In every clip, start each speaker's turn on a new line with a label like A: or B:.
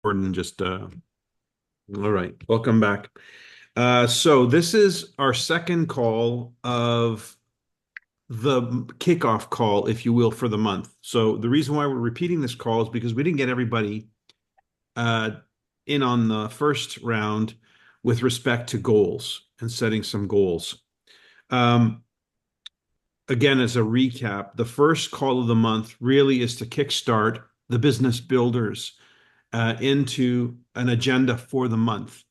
A: And just all right, welcome back. So this is our second call of the kickoff call, if you will, for the month. So the reason why we're repeating this call is because we didn't get everybody uh, in on the first round with respect to goals and setting some goals. Um, Again, as a recap, the first call of the month really is to kickstart the business builders into an agenda for the month.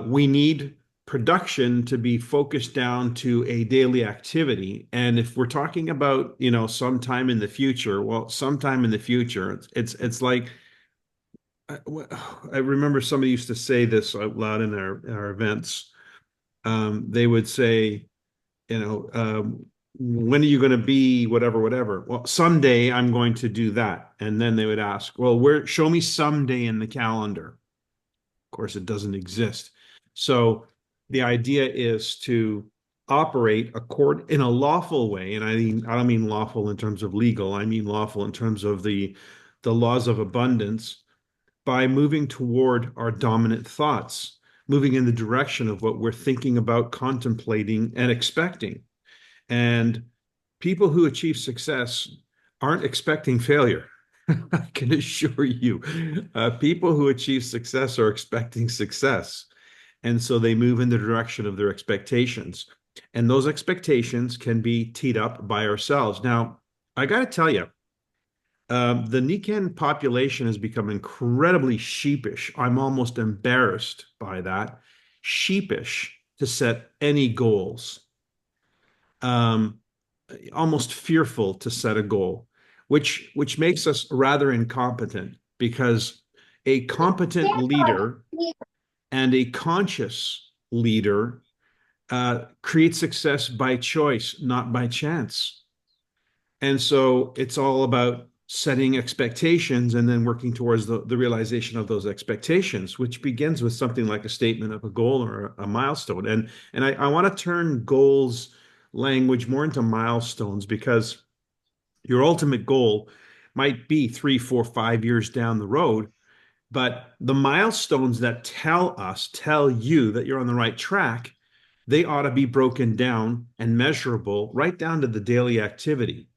A: We need production to be focused down to a daily activity. And if we're talking about, sometime in the future, well, sometime in the future, it's like I, I remember somebody used to say this out loud in our events. They would say, when are you going to be whatever, whatever? Well, someday I'm going to do that. And then they would ask, well, show me someday in the calendar. Of course, it doesn't exist. So the idea is to operate in a lawful way, and I don't mean lawful in terms of legal. I mean lawful in terms of the laws of abundance by moving toward our dominant thoughts, moving in the direction of what we're thinking about, contemplating, and expecting. And people who achieve success aren't expecting failure. I can assure you, people who achieve success are expecting success. And so they move in the direction of their expectations. And those expectations can be teed up by ourselves. Now, I got to tell you, the Nikken population has become incredibly sheepish. I'm almost embarrassed by that. Sheepish to set any goals. Um, Almost fearful to set a goal, which makes us rather incompetent because a competent leader and a conscious leader create success by choice, not by chance. And so it's all about setting expectations and then working towards the realization of those expectations, which begins with something like a statement of a goal or a milestone. And I want to turn goals language more into milestones because your ultimate goal might be 3, 4, 5 years down the road, but the milestones that tell you that you're on the right track, they ought to be broken down and measurable right down to the daily activity.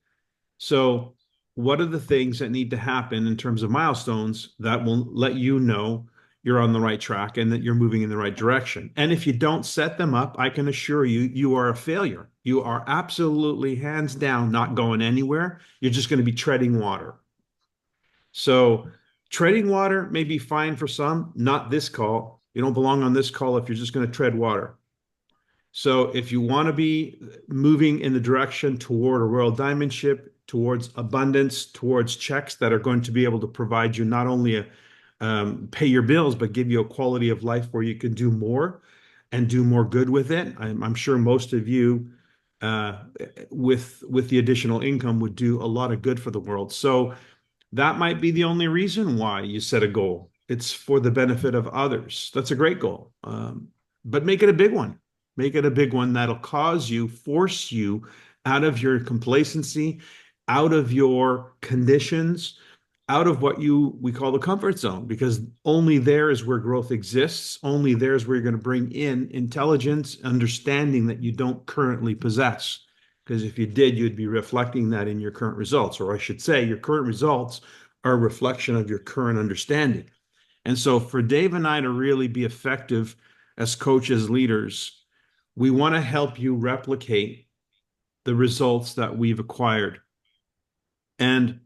A: So, what are the things that need to happen in terms of milestones that will let you know you're on the right track and that you're moving in the right direction? And if you don't set them up, I can assure you, you are a failure. You are absolutely hands down not going anywhere. You're just going to be treading water. So, treading water may be fine for some, not this call. You don't belong on this call if you're just going to tread water. So if you want to be moving in the direction toward a royal diamondship, towards abundance, towards checks that are going to be able to provide you not only pay your bills, but give you a quality of life where you can do more and do more good with it. I'm sure most of you, uh, with the additional income, would do a lot of good for the world. So that might be the only reason why you set a goal. It's for the benefit of others. That's a great goal. But make it a big one. Make it a big one that'll force you out of your complacency, out of your conditions, out of what we call the comfort zone, because only there is where growth exists. Only there is where you're going to bring in intelligence, understanding that you don't currently possess. Because if you did, you'd be reflecting that in your current results, or I should say, your current results are a reflection of your current understanding. And so, for Dave and I to really be effective as coaches, leaders, we want to help you replicate the results that we've acquired. And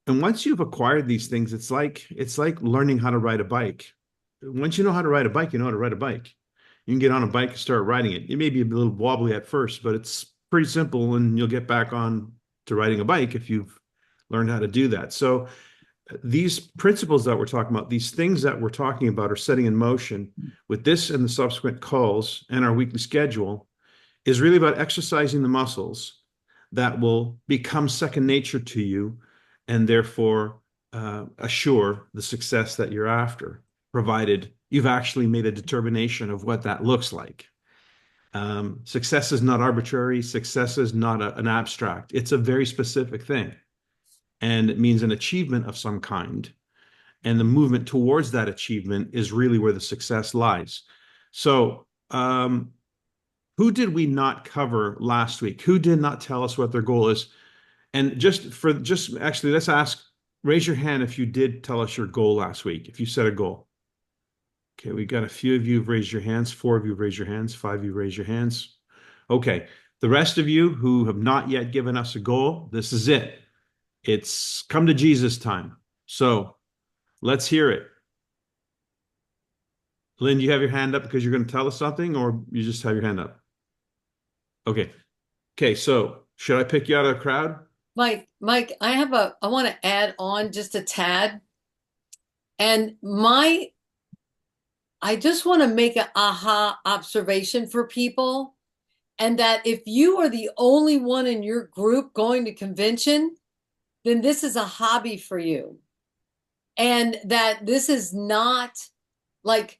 A: once you've acquired these things, it's like learning how to ride a bike. Once you know how to ride a bike, you know how to ride a bike. You can get on a bike and start riding it. It may be a little wobbly at first, but it's pretty simple, and you'll get back on to riding a bike if you've learned how to do that. So these principles that we're talking about, these things that we're talking about are setting in motion with this and the subsequent calls and our weekly schedule is really about exercising the muscles that will become second nature to you and therefore assure the success that you're after, provided you've actually made a determination of what that looks like. Success is not arbitrary. Success is not an abstract. It's a very specific thing. And it means an achievement of some kind. And the movement towards that achievement is really where the success lies. So, who did we not cover last week? Who did not tell us what their goal is? And just actually, let's ask, raise your hand if you did tell us your goal last week, if you set a goal. Okay, we got a few of you who've raised your hands. 4 of you raised your hands. 5 of you raised your hands. Okay, the rest of you who have not yet given us a goal, this is it. It's come to Jesus time. So let's hear it. Lynn, you have your hand up because you're going to tell us something, or you just have your hand up? Okay. Okay, so should I pick you out of the crowd?
B: Mike, I want to add on just a tad. And I just want to make an aha observation for people. And that if you are the only one in your group going to convention, then this is a hobby for you. And that this is not like,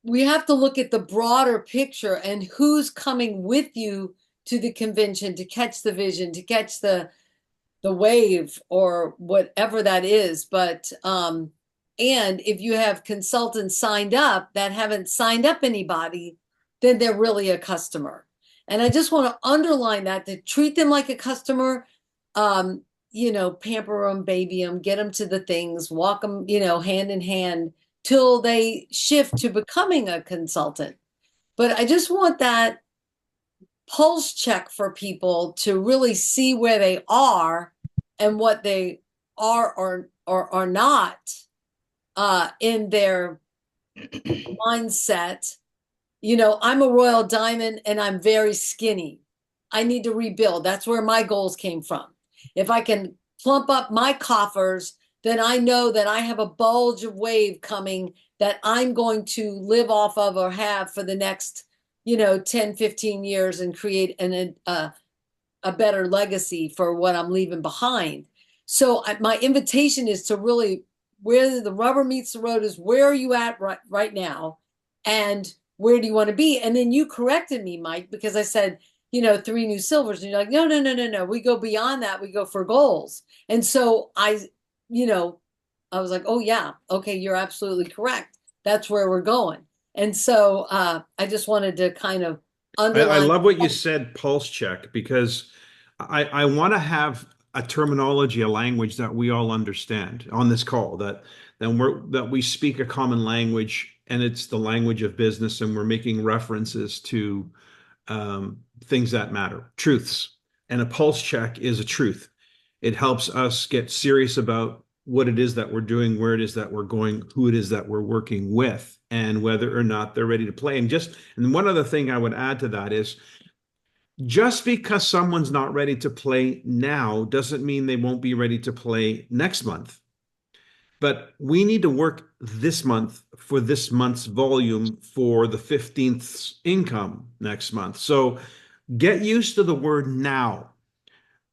B: we have to look at the broader picture and who's coming with you to the convention to catch the vision, to catch the wave or whatever that is. But and if you have consultants signed up that haven't signed up anybody, then they're really a customer. And I just want to underline that, to treat them like a customer. Pamper them, baby them, get them to the things, walk them, hand in hand till they shift to becoming a consultant. But I just want that pulse check for people to really see where they are and what they are or are not in their mindset. I'm a royal diamond and I'm very skinny. I need to rebuild. That's where my goals came from. If I can plump up my coffers, then I know that I have a bulge of wave coming that I'm going to live off of or have for the next 10, 15 years and create a better legacy for what I'm leaving behind. So my invitation is to really, where the rubber meets the road is, where are you at right now? And where do you want to be? And then you corrected me, Mike, because I said, 3 new silvers. And you're like, no, no, no, no, no. We go beyond that. We go for goals. And so I was like, oh yeah, okay, you're absolutely correct. That's where we're going. And so I just wanted to kind of
A: I
B: underline.
A: love what you said, pulse check, because I want to have a terminology, a language that we all understand on this call, that we speak a common language, and it's the language of business, and we're making references to things that matter, truths. And a pulse check is a truth. It helps us get serious about what it is that we're doing, where it is that we're going, who it is that we're working with, and whether or not they're ready to play. And one other thing I would add to that is, just because someone's not ready to play now doesn't mean they won't be ready to play next month. But we need to work this month for this month's volume for the 15th income next month. So get used to the word now.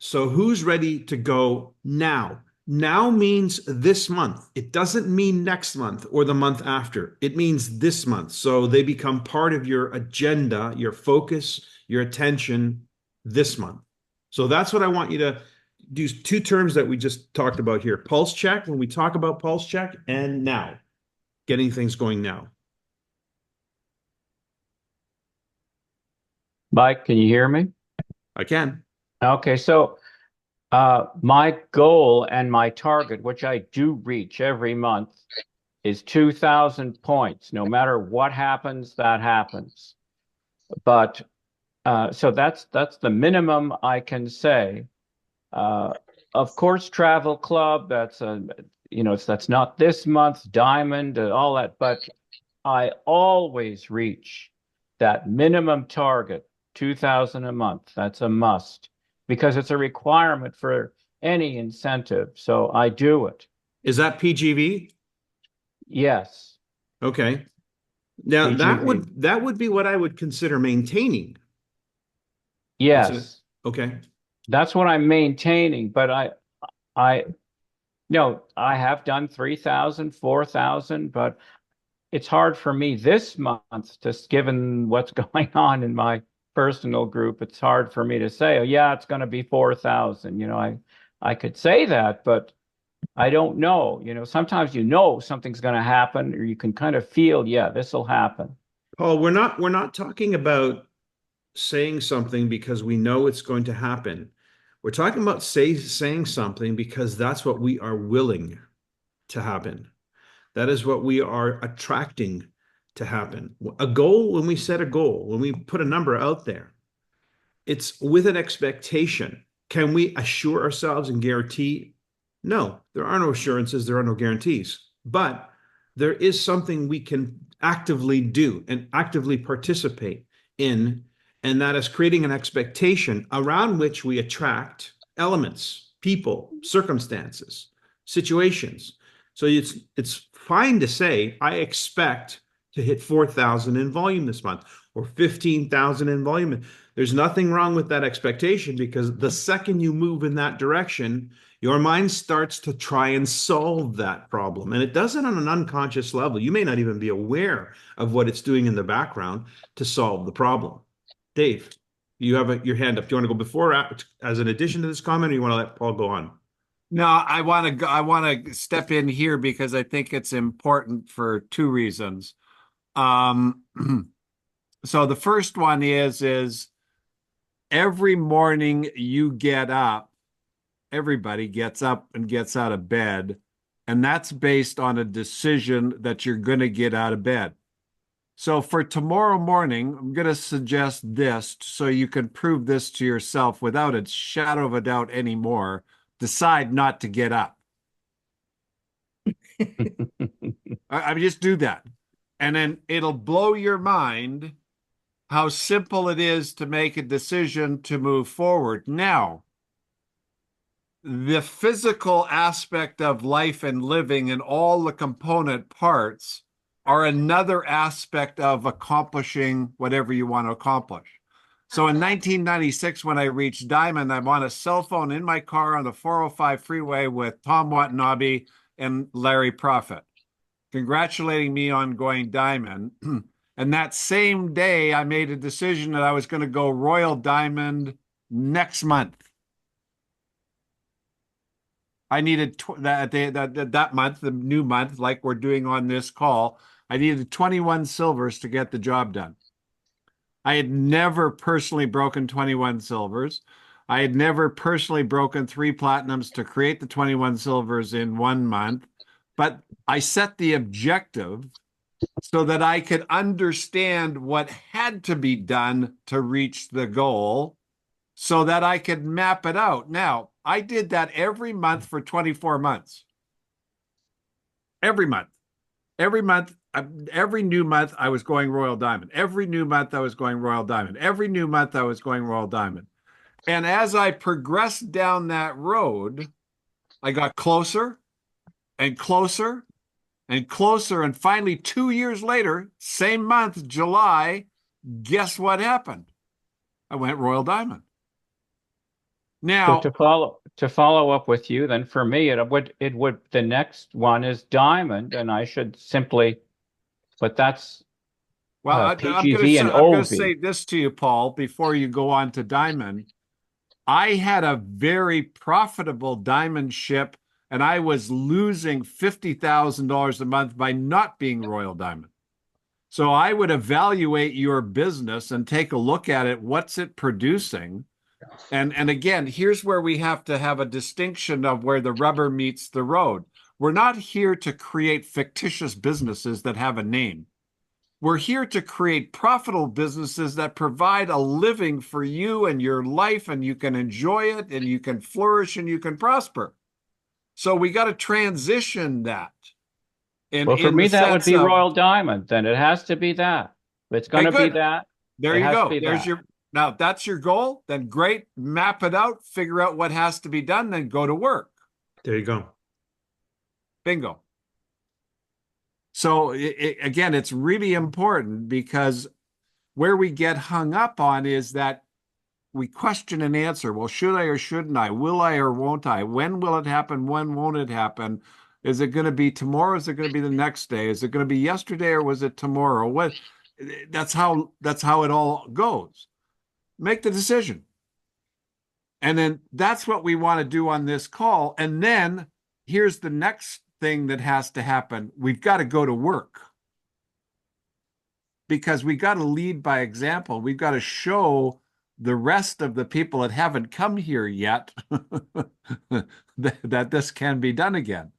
A: So who's ready to go now? Now means this month. It doesn't mean next month or the month after. It means this month. So they become part of your agenda, your focus, your attention this month. So that's what I want you to do. 2 terms that we just talked about here: pulse check, when we talk about pulse check, and now, getting things going now.
C: Mike, can you hear me?
A: I can.
C: Okay, so my goal and my target, which I do reach every month, is 2,000 points. No matter what happens, that happens. But so that's the minimum I can say. Of course, Travel Club, that's that's not this month, Diamond, all that, but I always reach that minimum target, 2,000 a month. That's a must because it's a requirement for any incentive. So I do it.
A: Is that PGV?
C: Yes,
A: Okay. Now
C: PGV.
A: that would be what I would consider maintaining. That's it.
C: Yes,
A: Okay.
C: that's what I'm maintaining. But I, I have done 3,000, 4,000, but it's hard for me this month, just given what's going on in my personal group. It's hard for me to say, oh yeah, it's going to be 4,000. I could say that, but I don't know. You know, sometimes you know something's going to happen, or you can kind of feel, yeah, this will happen.
A: Paul, we're not talking about saying something because we know it's going to happen. We're talking about saying something because that's what we are willing to happen. That is what we are attracting to happen. A goal, when we set a goal, when we put a number out there, it's with an expectation. Can we assure ourselves and guarantee? No, there are no assurances, there are no guarantees. But there is something we can actively do and actively participate in, and that is creating an expectation around which we attract elements, people, circumstances, situations. So it's fine to say, I expect to hit 4,000 in volume this month or 15,000 in volume. There's nothing wrong with that expectation, because the second you move in that direction, your mind starts to try and solve that problem. And it does it on an unconscious level. You may not even be aware of what it's doing in the background to solve the problem. Dave, you have your hand up. Do you want to go before as an addition to this comment, or you want to let Paul go on?
D: No, I want to go, I want to step in here because I think it's important for two reasons. Um, so the first one is every morning you get up, everybody gets up and gets out of bed, and that's based on a decision that you're going to get out of bed. So for tomorrow morning, I'm going to suggest this so you can prove this to yourself without a shadow of a doubt anymore. Decide not to get up. I mean, just do that. And then it'll blow your mind how simple it is to make a decision to move forward. Now, the physical aspect of life and living and all the component parts are another aspect of accomplishing whatever you want to accomplish. So in 1996, when I reached Diamond, I'm on a cell phone in my car on the 405 freeway with Tom Watanabe and Larry Prophet, congratulating me on going Diamond. And that same day, I made a decision that I was going to go Royal Diamond next month. I needed that month, the new month, like we're doing on this call, I needed 21 silvers to get the job done. I had never personally broken 21 silvers. I had never personally broken 3 platinums to create the 21 silvers in 1 month, but I set the objective so that I could understand what had to be done to reach the goal so that I could map it out. Now, I did that every month for 24 months. Every month. Every month, every new month, I was going Royal Diamond. Every new month, I was going Royal Diamond. Every new month, I was going Royal Diamond. And as I progressed down that road, I got closer and closer and closer. And finally, 2 years later, same month, July, guess what happened? I went Royal Diamond.
C: So
D: Now,
C: to follow up with you, then for me it would the next one is Diamond, and I should simply, but that's
D: well,
C: PGV and
D: I'm gonna
C: OV.
D: say this to you, Paul, before you go on to Diamond. I had a very profitable diamond ship, and I was losing $50,000 a month by not being Royal Diamond. So I would evaluate your business and take a look at it. What's it producing? And again, here's where we have to have a distinction of where the rubber meets the road. We're not here to create fictitious businesses that have a name. We're here to create profitable businesses that provide a living for you and your life, and you can enjoy it, and you can flourish, and you can prosper. So we got to transition that
C: Well, for
D: in the
C: me, that would
D: sense
C: be
D: of,
C: Royal Diamond. Then it has to be that. If it's going
D: okay,
C: to be
D: good.
C: that,
D: There
C: it
D: you
C: has to
D: go.
C: be
D: There's
C: that.
D: your, now if that's your goal, then great. Map it out, figure out what has to be done, then go to work.
A: There you go.
D: Bingo. So again, it's really important, because where we get hung up on is that we question and answer. Well, should I or shouldn't I? Will I or won't I? When will it happen? When won't it happen? Is it going to be tomorrow? Is it going to be the next day? Is it going to be yesterday, or was it tomorrow? What? That's how it all goes. Make the decision. And then that's what we want to do on this call. And then here's the next thing that has to happen. We've got to go to work because we got to lead by example. We've got to show the rest of the people that haven't come here yet that this can be done again.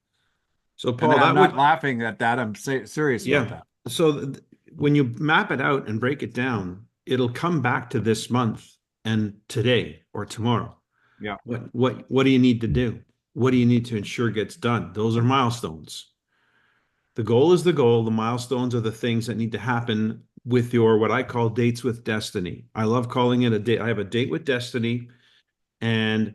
A: So
D: And
A: Paul,
D: I'm
A: that
D: not
A: would,
D: laughing at that. I'm serious about
A: yeah.
D: that.
A: So when you map it out and break it down, it'll come back to this month and today or tomorrow.
D: Yeah.
A: What do you need to do? What do you need to ensure gets done? Those are milestones. The goal is the goal. The milestones are the things that need to happen with your what I call dates with destiny. I love calling it a date. I have a date with destiny, and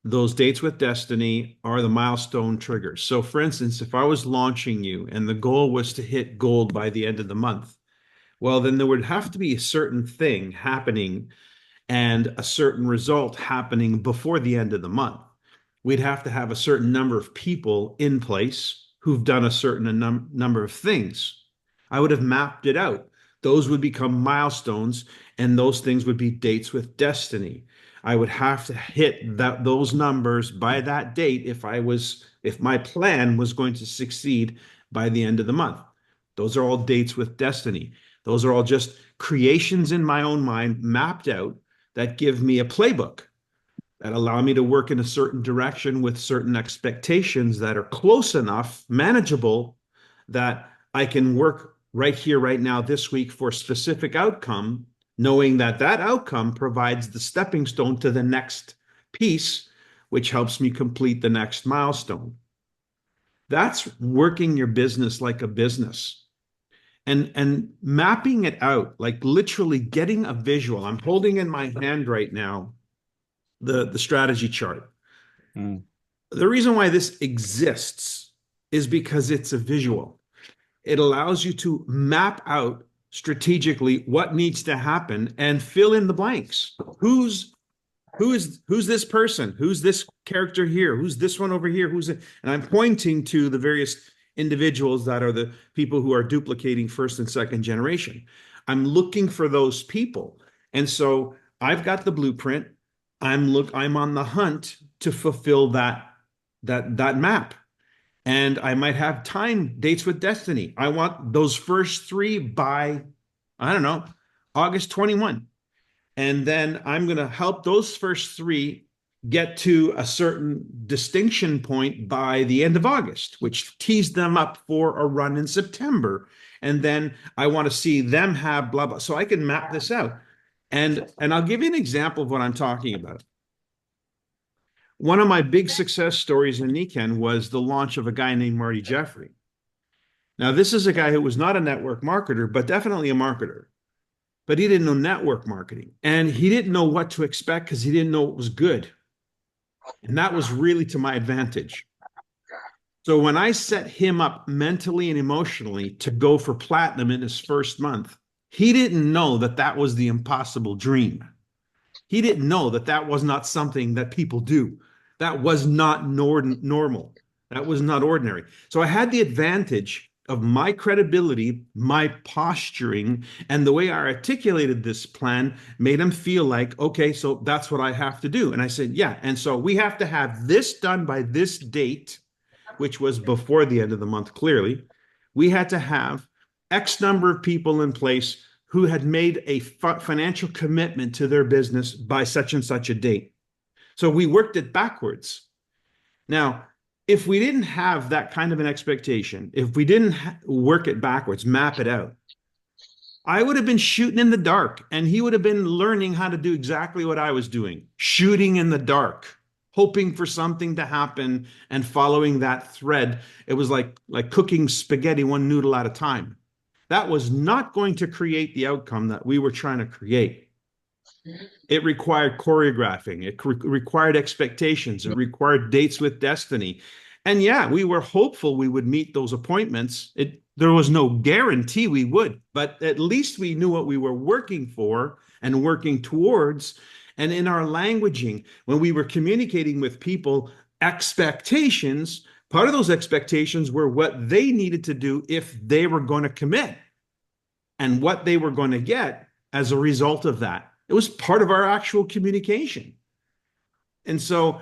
A: those dates with destiny are the milestone triggers. So, for instance, if I was launching you and the goal was to hit gold by the end of the month, well, then there would have to be a certain thing happening and a certain result happening before the end of the month. We'd have to have a certain number of people in place who've done a certain number of things. I would have mapped it out. Those would become milestones, and those things would be dates with destiny. I would have to hit those numbers by that date if my plan was going to succeed by the end of the month. Those are all dates with destiny. Those are all just creations in my own mind mapped out that give me a playbook that allow me to work in a certain direction with certain expectations that are close enough, manageable, that I can work right here, right now, this week for a specific outcome, knowing that that outcome provides the stepping stone to the next piece, which helps me complete the next milestone. That's working your business like a business. And mapping it out, like literally getting a visual. I'm holding in my hand right now the strategy chart.
C: Mm.
A: The reason why this exists is because it's a visual. It allows you to map out strategically what needs to happen and fill in the blanks. Who's this person? Who's this character here? Who's this one over here? Who's it? And I'm pointing to the various individuals that are the people who are duplicating first and second generation. I'm looking for those people. And so I've got the blueprint. I'm on the hunt to fulfill that map. And I might have time dates with destiny. I want those first three by, I don't know, August 21. And then I'm going to help those first three get to a certain distinction point by the end of August, which tees them up for a run in September. And then I want to see them have blah, blah. So I can map this out. And I'll give you an example of what I'm talking about. One of my big success stories in Nikken was the launch of a guy named Marty Jeffrey. Now, this is a guy who was not a network marketer, but definitely a marketer. But he didn't know network marketing, and he didn't know what to expect because he didn't know it was good. And that was really to my advantage. So when I set him up mentally and emotionally to go for platinum in his first month, he didn't know that that was the impossible dream. He didn't know that that was not something that people do. That was not normal. That was not ordinary. So I had the advantage of my credibility, my posturing, and the way I articulated this plan made him feel like, okay, so that's what I have to do. And I said, yeah. And so we have to have this done by this date, which was before the end of the month, clearly. We had to have X number of people in place who had made a financial commitment to their business by such and such a date. So we worked it backwards. Now, if we didn't have that kind of an expectation, if we didn't work it backwards, map it out, I would have been shooting in the dark, and he would have been learning how to do exactly what I was doing, shooting in the dark, hoping for something to happen and following that thread. It was like cooking spaghetti one noodle at a time. That was not going to create the outcome that we were trying to create. It required choreographing. It required expectations. It required dates with destiny. And yeah, we were hopeful we would meet those appointments. There was no guarantee we would, but at least we knew what we were working for and working towards. And in our languaging, when we were communicating with people, expectations, part of those expectations were what they needed to do if they were going to commit and what they were going to get as a result of that. It was part of our actual communication. And so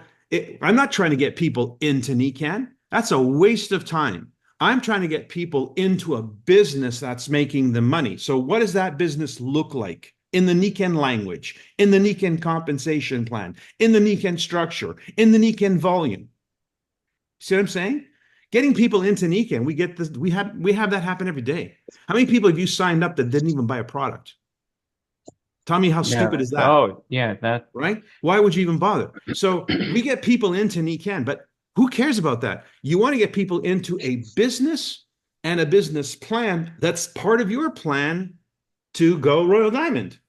A: I'm not trying to get people into Nikken. That's a waste of time. I'm trying to get people into a business that's making them money. So what does that business look like in the Nikken language, in the Nikken compensation plan, in the Nikken structure, in the Nikken volume? See what I'm saying? Getting people into Nikken, we get this, we have that happen every day. How many people have you signed up that didn't even buy a product? Tell me how
C: Yeah.
A: stupid is that?
C: Oh, yeah, that.
A: Right? Why would you even bother? So we get people into Nikken, but who cares about that? You want to get people into a business and a business plan that's part of your plan to go Royal Diamond.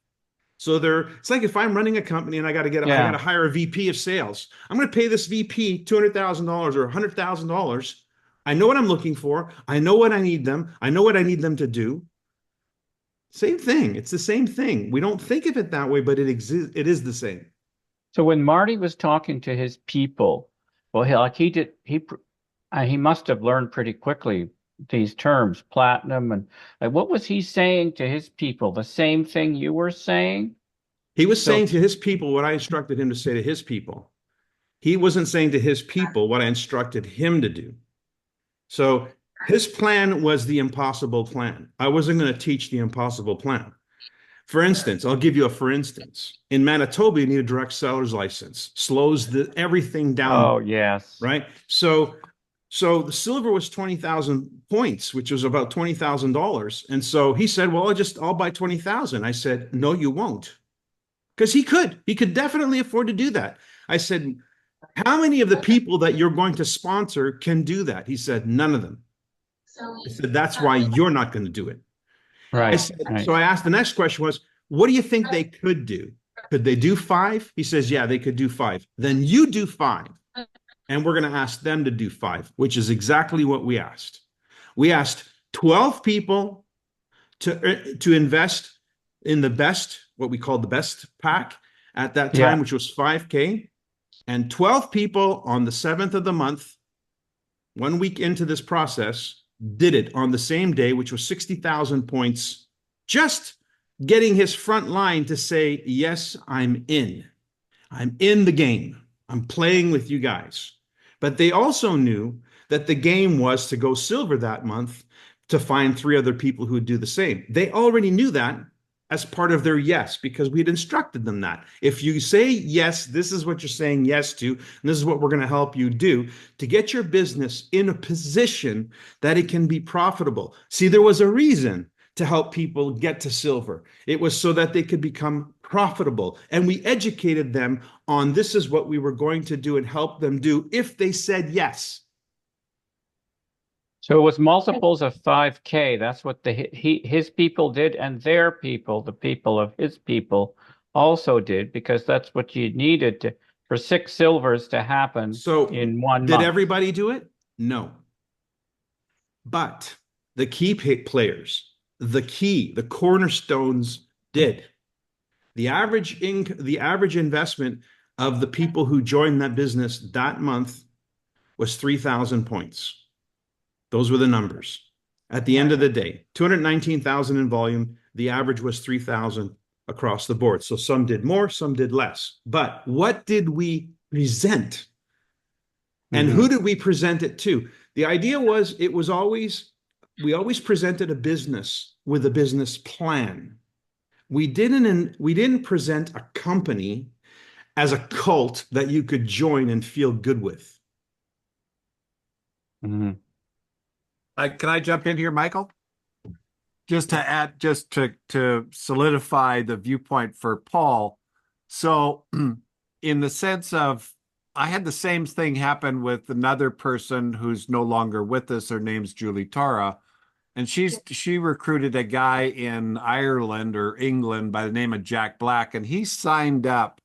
A: So it's like if I'm running a company and I got to hire a VP of sales. I'm going to pay this VP $200,000 or $100,000. I know what I'm looking for. I know what I need them. I know what I need them to do. Same thing. It's the same thing. We don't think of it that way, but it exists. It is the same.
C: So when Marty was talking to his people, well, he must have learned pretty quickly these terms, platinum, and what was he saying to his people? The same thing you were saying?
A: He was
C: So,
A: saying to his people what I instructed him to say to his people. He wasn't saying to his people what I instructed him to do. So his plan was the impossible plan. I wasn't going to teach the impossible plan. For instance, I'll give you a for instance. In Manitoba, you need a direct seller's license. Slows everything down,
C: oh, yes.
A: right? So the silver was 20,000 points, which was about $20,000. And so he said, well, I'll buy 20,000. I said, no, you won't. Because he could definitely afford to do that. I said, how many of the people that you're going to sponsor can do that? He said, none of them. I said, that's why you're not going to do it.
C: Right,
A: So I asked, the next question was, what do you think they could do? Could they do 5? He says, yeah, they could do 5. Then you do 5. And we're going to ask them to do 5, which is exactly what we asked. We asked 12 people to invest in the best, what we called the best pack at that time, which was 5K. And 12 people on the 7th of the month, 1 week into this process, did it on the same day, which was 60,000 points, just getting his front line to say, yes, I'm in the game. I'm playing with you guys. But they also knew that the game was to go silver that month to find 3 other people who would do the same. They already knew that as part of their yes, because we had instructed them that. If you say yes, this is what you're saying yes to, and this is what we're going to help you do to get your business in a position that it can be profitable. See, there was a reason to help people get to silver. It was so that they could become profitable. And we educated them on this is what we were going to do and help them do if they said yes.
C: So it was multiples of 5K. That's what his people did, and their people, the people of his people, also did, because that's what you needed for 6 silvers to happen in 1 month.
A: Did everybody do it? No. But the key players, the cornerstones did. The average investment of the people who joined that business that month was 3,000 points. Those were the numbers. At the end of the day, 219,000 in volume. The average was 3,000 across the board. So some did more, some did less. But what did we present? And who did we present it to? The idea was we always presented a business with a business plan. We didn't present a company as a cult that you could join and feel good with.
C: Mm-hmm.
D: Can I jump in here, Michael? Just to add, just to solidify the viewpoint for Paul. So in the sense of, I had the same thing happen with another person who's no longer with us. Her name's Julie Tara. And she recruited a guy in Ireland or England by the name of Jack Black. And he signed up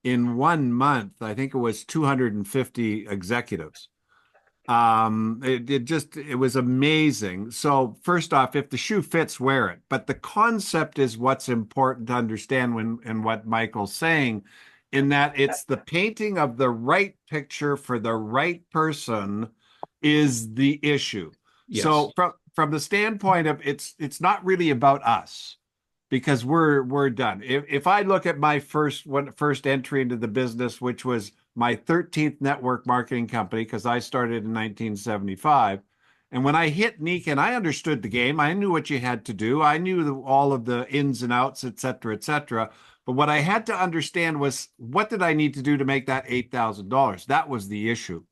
D: in 1 month, I think it was 250 executives. It was amazing. So first off, if the shoe fits, wear it. But the concept is what's important to understand and what Michael's saying, in that it's the painting of the right picture for the right person is the issue. Yes. So from the standpoint of it's not really about us, because we're done. If I look at my first entry into the business, which was my 13th network marketing company because I started in 1975. And when I hit Nikken, I understood the game. I knew what you had to do. I knew all of the ins and outs, et cetera, et cetera. But what I had to understand was, what did I need to do to make that $8,000? That was the issue.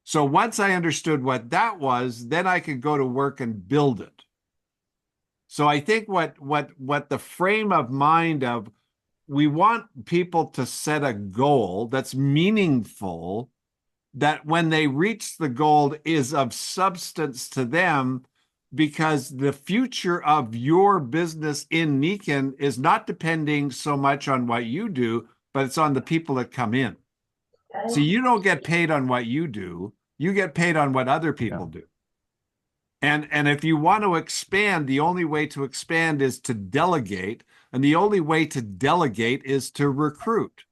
D: So once I understood what that was, then I could go to work and build it. So I think what the frame of mind of, we want people to set a goal that's meaningful, that when they reach the goal is of substance to them, because the future of your business in Nikken is not depending so much on what you do, but it's on the people that come in. So you don't get paid on what you do, you get paid on what other people do. And if you want to expand, the only way to expand is to delegate. And the only way to delegate is to recruit.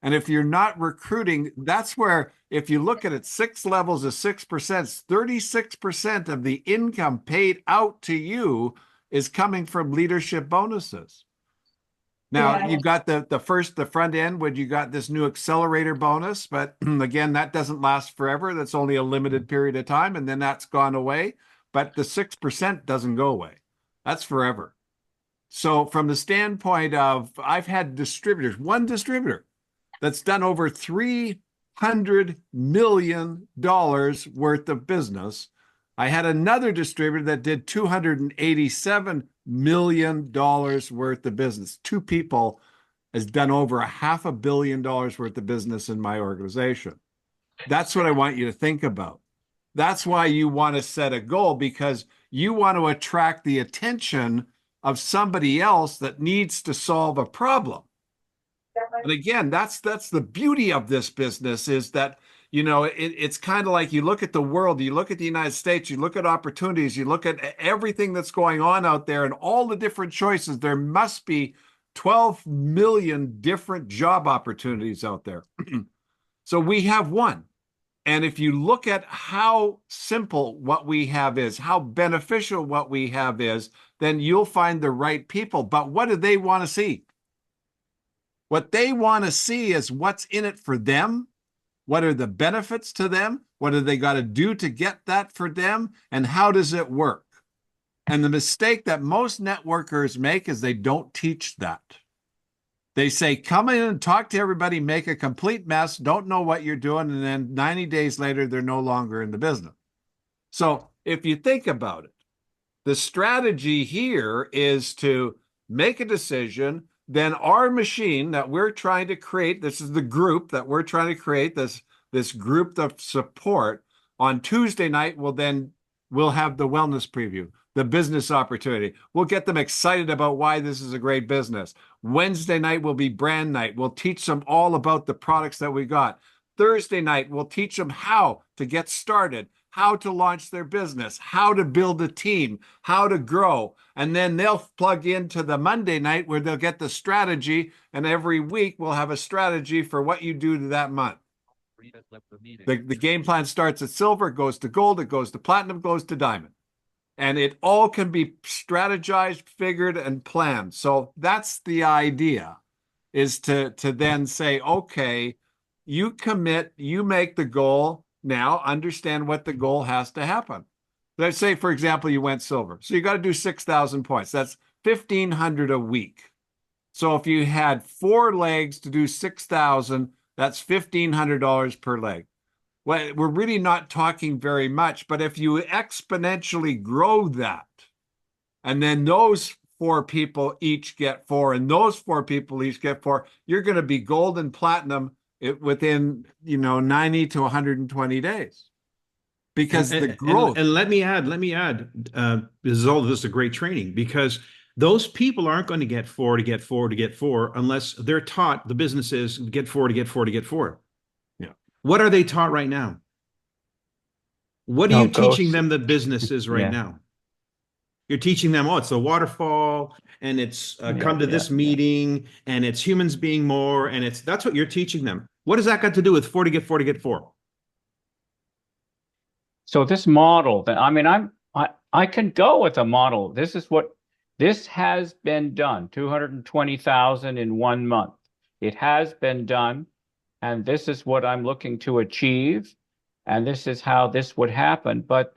D: And if you're not recruiting, that's where, if you look at it, 6 levels of 6%, 36% of the income paid out to you is coming from leadership bonuses. Now, you've got the front end when you got this new accelerator bonus, but again, that doesn't last forever. That's only a limited period of time, and then that's gone away. But the 6% doesn't go away. That's forever. So from the standpoint of, I've had distributors, one distributor that's done over $300 million worth of business. I had another distributor that did $287 million worth of business. 2 people has done over $500 million worth of business in my organization. That's what I want you to think about. That's why you want to set a goal, because you want to attract the attention of somebody else that needs to solve a problem. And again, that's the beauty of this business, is that, you know, it's kind of like, you look at the world, you look at the United States, you look at opportunities, you look at everything that's going on out there and all the different choices. There must be 12 million different job opportunities out there. So we have one. And if you look at how simple what we have is, how beneficial what we have is, then you'll find the right people. But what do they want to see? What they want to see is what's in it for them. What are the benefits to them? What do they got to do to get that for them? And how does it work? And the mistake that most networkers make is they don't teach that. They say, come in and talk to everybody, make a complete mess, don't know what you're doing, and then 90 days later, they're no longer in the business. So if you think about it, the strategy here is to make a decision. Then our machine that we're trying to create, this is the group that we're trying to create, this group of support. On Tuesday night, we'll have the wellness preview, the business opportunity. We'll get them excited about why this is a great business. Wednesday night will be brand night. We'll teach them all about the products that we got. Thursday night, we'll teach them how to get started, how to launch their business, how to build a team, how to grow. And then they'll plug into the Monday night where they'll get the strategy. And every week we'll have a strategy for what you do to that month. The game plan starts at silver, goes to gold, it goes to platinum, goes to diamond. And it all can be strategized, figured, and planned. So that's the idea, is to then say, okay, you commit, you make the goal. Now understand what the goal has to happen. Let's say, for example, you went silver. So you got to do 6,000 points. That's 1,500 a week. So if you had 4 legs to do 6,000, that's $1,500 per leg. Well, we're really not talking very much, but if you exponentially grow that, and then those 4 people each get 4, and those 4 people each get 4, you're going to be gold and platinum within 90 to 120 days, because the growth.
A: And let me add, this is a great training, because those people aren't going to get 4 to get 4 to get 4 unless they're taught, the business is get 4 to get 4 to get 4.
D: Yeah.
A: What are they taught right now? What are you teaching them that business is right now? You're teaching them, it's a waterfall, and it's come to this meeting, and it's humans being more, and that's what you're teaching them. What does that got to do with 4 to get 4 to get 4?
C: So this model that, I can go with a model. This has been done, 220,000 in 1 month. It has been done. and this is what I'm looking to achieve, and this is how this would happen. But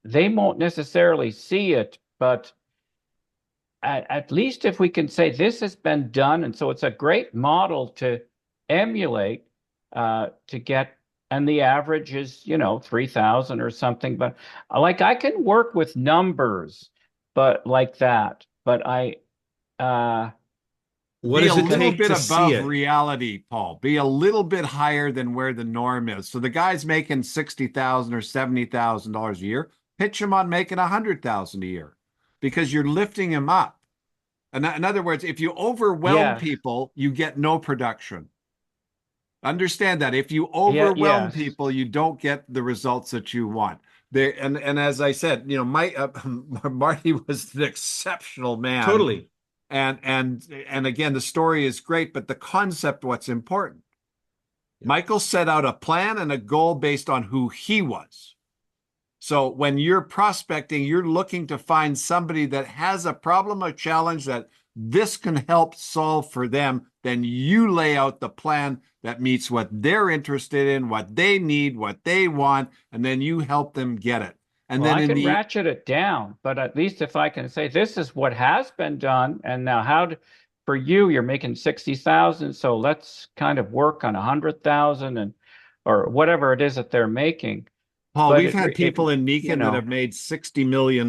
C: they won't necessarily see it, but at least if we can say this has been done, and so it's a great model to emulate, to get, and the average is 3,000 or something. But like, I can work with numbers, but like that. But
A: What
D: Be a
A: does it
D: little
A: take
D: bit
A: to see
D: above
A: it?
D: reality, Paul. Be a little bit higher than where the norm is. So the guy's making 60,000 or $70,000 a year. Pitch him on making 100,000 a year, because you're lifting him up. In other words, if you overwhelm
C: yes,
D: people, you get no production. Understand that. If you
C: yeah,
D: overwhelm
C: yes.
D: people, you don't get the results that you want. There, and as I said, Marty was an exceptional man,
A: Totally.
D: and again, the story is great, but the concept, what's important. Michael set out a plan and a goal based on who he was. So when you're prospecting, you're looking to find somebody that has a problem, a challenge that this can help solve for them. Then you lay out the plan that meets what they're interested in, what they need, what they want, and then you help them get it. And
C: Well,
D: then
C: I
D: in
C: can
D: the
C: ratchet it down, but at least if I can say this is what has been done, and now for you, you're making 60,000, so let's kind of work on 100,000, and or whatever it is that they're making.
D: Paul,
C: But
D: we've had people in Nikken that have made $60 million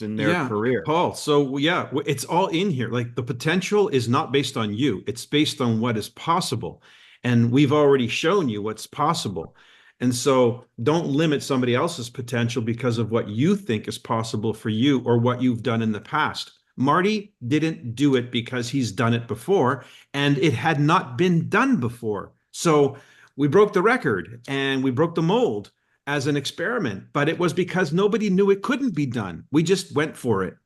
D: in their
A: Yeah,
D: career.
A: Paul. So yeah, it's all in here. Like the potential is not based on you. It's based on what is possible. And we've already shown you what's possible. And so don't limit somebody else's potential because of what you think is possible for you or what you've done in the past. Marty didn't do it because he's done it before and it had not been done before. So we broke the record and we broke the mold as an experiment, but it was because nobody knew it couldn't be done. We just went for it.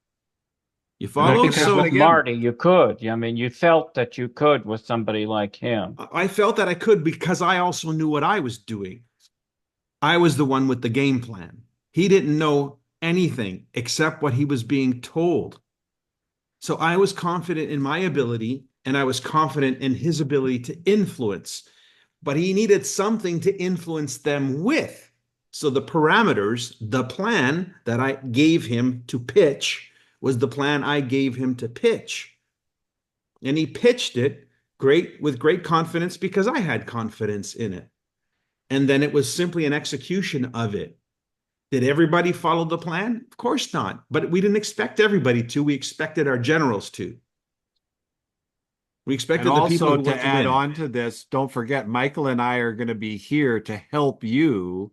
A: You
D: And I
C: but
A: follow?
D: think that's
C: because
D: what,
C: with
A: So
D: again,
C: Marty, you could. I mean, you felt that you could with somebody like him.
A: I felt that I could because I also knew what I was doing. I was the one with the game plan. He didn't know anything except what he was being told. So I was confident in my ability and I was confident in his ability to influence, but he needed something to influence them with. So the parameters, the plan that I gave him to pitch was the plan I gave him to pitch. And he pitched it great with great confidence because I had confidence in it. And then it was simply an execution of it. Did everybody follow the plan? Of course not. But we didn't expect everybody to. We expected our generals to. We
D: and
A: expected the people
D: also
A: who
D: to
A: want to
D: add
A: win.
D: on to this, don't forget, Michael and I are going to be here to help you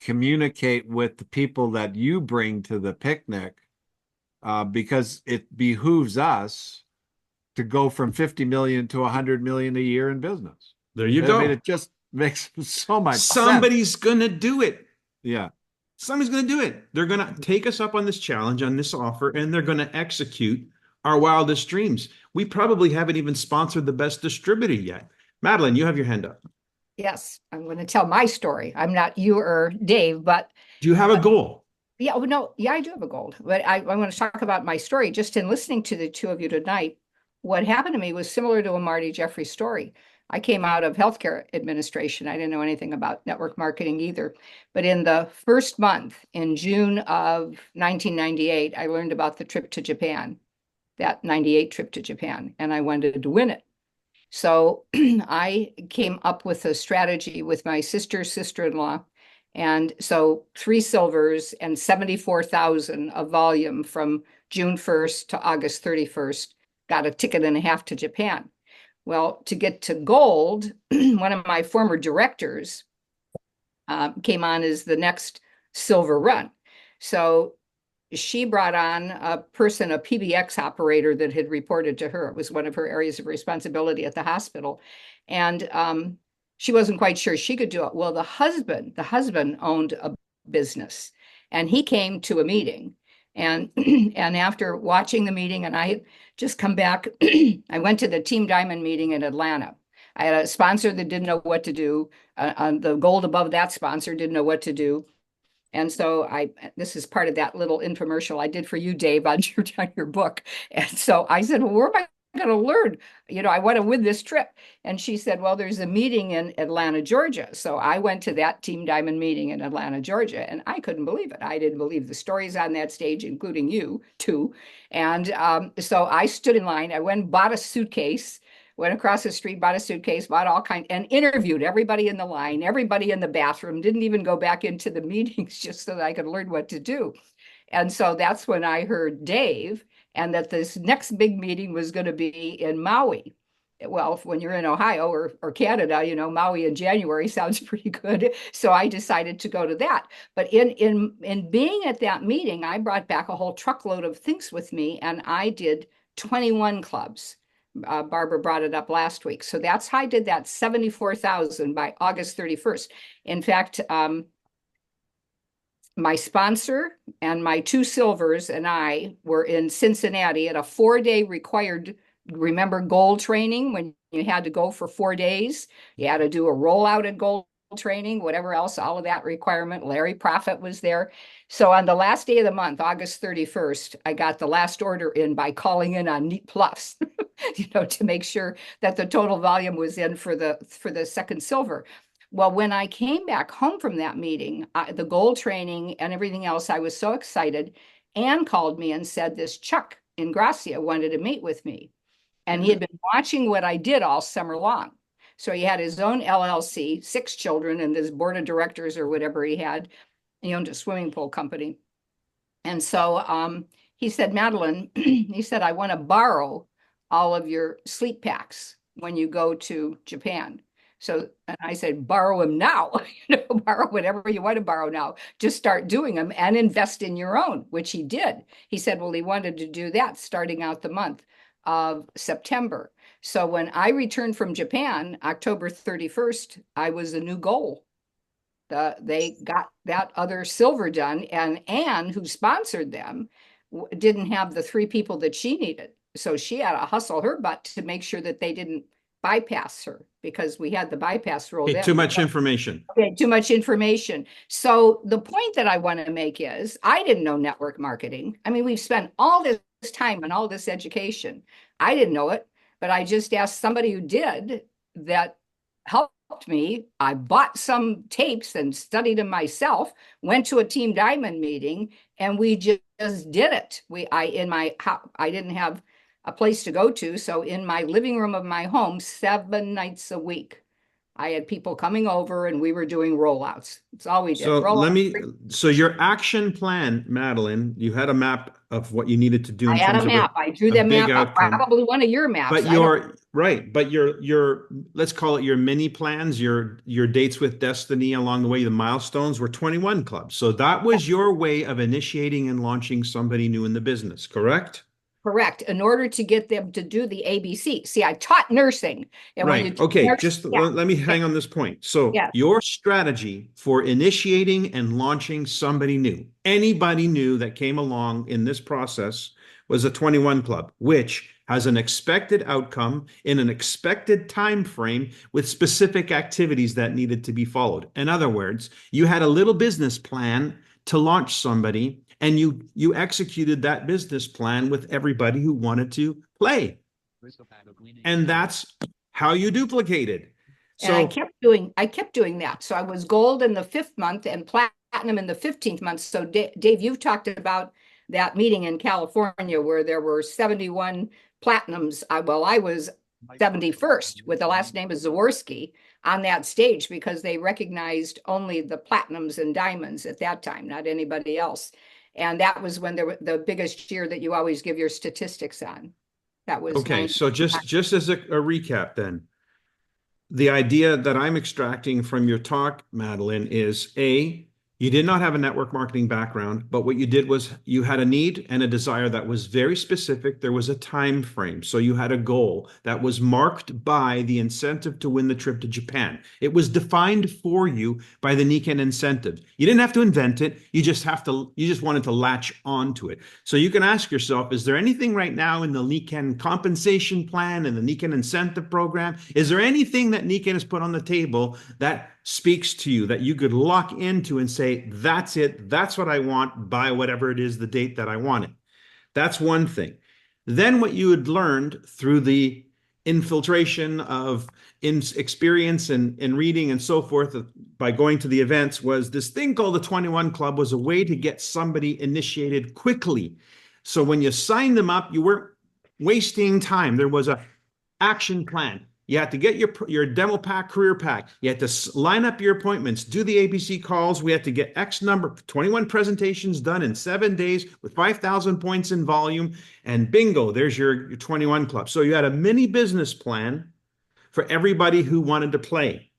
D: communicate with the people that you bring to the picnic, because it behooves us to go from 50 million to 100 million a year in business.
A: There you
D: I mean,
A: go.
D: it just makes so much sense.
A: Somebody's going to do it.
D: Yeah.
A: Somebody's going to do it. They're going to take us up on this challenge, on this offer, and they're going to execute our wildest dreams. We probably haven't even sponsored the best distributor yet. Madeline, you have your hand up.
E: Yes, I'm going to tell my story. I'm not you or Dave, but
A: Do you have a goal?
E: yeah, oh, no, yeah, I do have a goal. But I want to talk about my story. Just in listening to the two of you tonight, what happened to me was similar to a Marty Jeffrey story. I came out of healthcare administration. I didn't know anything about network marketing either. But in the first month, in June of 1998, I learned about the trip to Japan, that 98 trip to Japan, and I wanted to win it. So I came up with a strategy with my sister-in-law. And so 3 silvers and 74,000 of volume from June 1st to August 31st, got a ticket and a half to Japan. Well, to get to gold, one of my former directors came on as the next silver run. So she brought on a person, a PBX operator that had reported to her. It was one of her areas of responsibility at the hospital. And she wasn't quite sure she could do it. Well, the husband owned a business and he came to a meeting. And after watching the meeting, and I had just come back, I went to the Team Diamond meeting in Atlanta. I had a sponsor that didn't know what to do. The gold above that sponsor didn't know what to do. And so this is part of that little infomercial I did for you, Dave, on your book. And so I said, well, where am I going to learn? I want to win this trip. And she said, well, there's a meeting in Atlanta, Georgia. So I went to that Team Diamond meeting in Atlanta, Georgia, and I couldn't believe it. I didn't believe the stories on that stage, including you too. And so I stood in line. I went and bought a suitcase, went across the street, bought a suitcase, bought all kinds, and interviewed everybody in the line, everybody in the bathroom, didn't even go back into the meetings just so that I could learn what to do. And so that's when I heard Dave, and that this next big meeting was going to be in Maui. Well, when you're in Ohio or Canada, Maui in January sounds pretty good. So I decided to go to that. But in being at that meeting, I brought back a whole truckload of things with me, and I did 21 clubs. Barbara brought it up last week. So that's how I did that 74,000 by August 31st. In fact, my sponsor and my 2 silvers and I were in Cincinnati at a 4-day required, remember, goal training when you had to go for 4 days. You had to do a rollout at goal training, whatever else, all of that requirement. Larry Prophet was there. So on the last day of the month, August 31st, I got the last order in by calling in on Neat Plus, to make sure that the total volume was in for the second silver. Well, when I came back home from that meeting, the goal training and everything else, I was so excited. Ann called me and said this Chuck in Gracia wanted to meet with me. And he had been watching what I did all summer long. So he had his own LLC, 6 children, and his board of directors or whatever he had. He owned a swimming pool company. And so he said, Madeline, he said, I want to borrow all of your sleep packs when you go to Japan. So, and I said, borrow them now, borrow whatever you want to borrow now. Just start doing them and invest in your own, which he did. He said, well, he wanted to do that starting out the month of September. So when I returned from Japan, October 31st, I was a new goal. They got that other silver done, and Anne, who sponsored them, didn't have the 3 people that she needed. So she had to hustle her butt to make sure that they didn't bypass her, because we had the bypass rule.
A: Okay, too much information.
E: Okay, too much information. So the point that I want to make is I didn't know network marketing. I mean, we've spent all this time and all this education. I didn't know it, but I just asked somebody who did that helped me. I bought some tapes and studied them myself, went to a Team Diamond meeting, and we just did it. I didn't have a place to go to. So in my living room of my home, 7 nights a week, I had people coming over and we were doing rollouts. That's all we did.
A: So your action plan, Madeline, you had a map of what you needed to do.
E: I had a map. I drew that map up, probably one of your maps.
A: But your let's call it your mini plans, your dates with destiny along the way, the milestones were 21 clubs. So that was your way of initiating and launching somebody new in the business, correct?
E: Correct. In order to get them to do the ABC. See, I taught nursing. And
A: right. Okay. Let me hang on this point. So your strategy for initiating and launching somebody new, anybody new that came along in this process, was a 21 club, which has an expected outcome in an expected time frame with specific activities that needed to be followed. In other words, you had a little business plan to launch somebody, and you executed that business plan with everybody who wanted to play. And that's how you duplicated. So
E: and I kept doing that. So I was gold in the 5th month and platinum in the 15th month. So Dave, you've talked about that meeting in California where there were 71 platinums. I was 71st with the last name of Zaworski on that stage, because they recognized only the platinums and diamonds at that time, not anybody else. And that was when the biggest year that you always give your statistics on. That was
A: okay. So just as a recap, then, the idea that I'm extracting from your talk, Madeline, is you did not have a network marketing background, but what you did was you had a need and a desire that was very specific. There was a time frame. So you had a goal that was marked by the incentive to win the trip to Japan. It was defined for you by the Nikken incentive. You didn't have to invent it. You just wanted to latch onto it. So you can ask yourself, is there anything right now in the Nikken compensation plan and the Nikken incentive program? Is there anything that Nikken has put on the table that speaks to you that you could lock into and say, that's it, that's what I want by whatever it is, the date that I want it? That's one thing. Then what you had learned through the infiltration of experience and reading and so forth by going to the events was this thing called the 21 Club was a way to get somebody initiated quickly. So when you signed them up, you weren't wasting time. There was a action plan. You had to get your demo pack, career pack. You had to line up your appointments, do the ABC calls. We had to get X number, 21 presentations done in 7 days with 5,000 points in volume. And bingo, there's your 21 Club. So you had a mini business plan for everybody who wanted to play.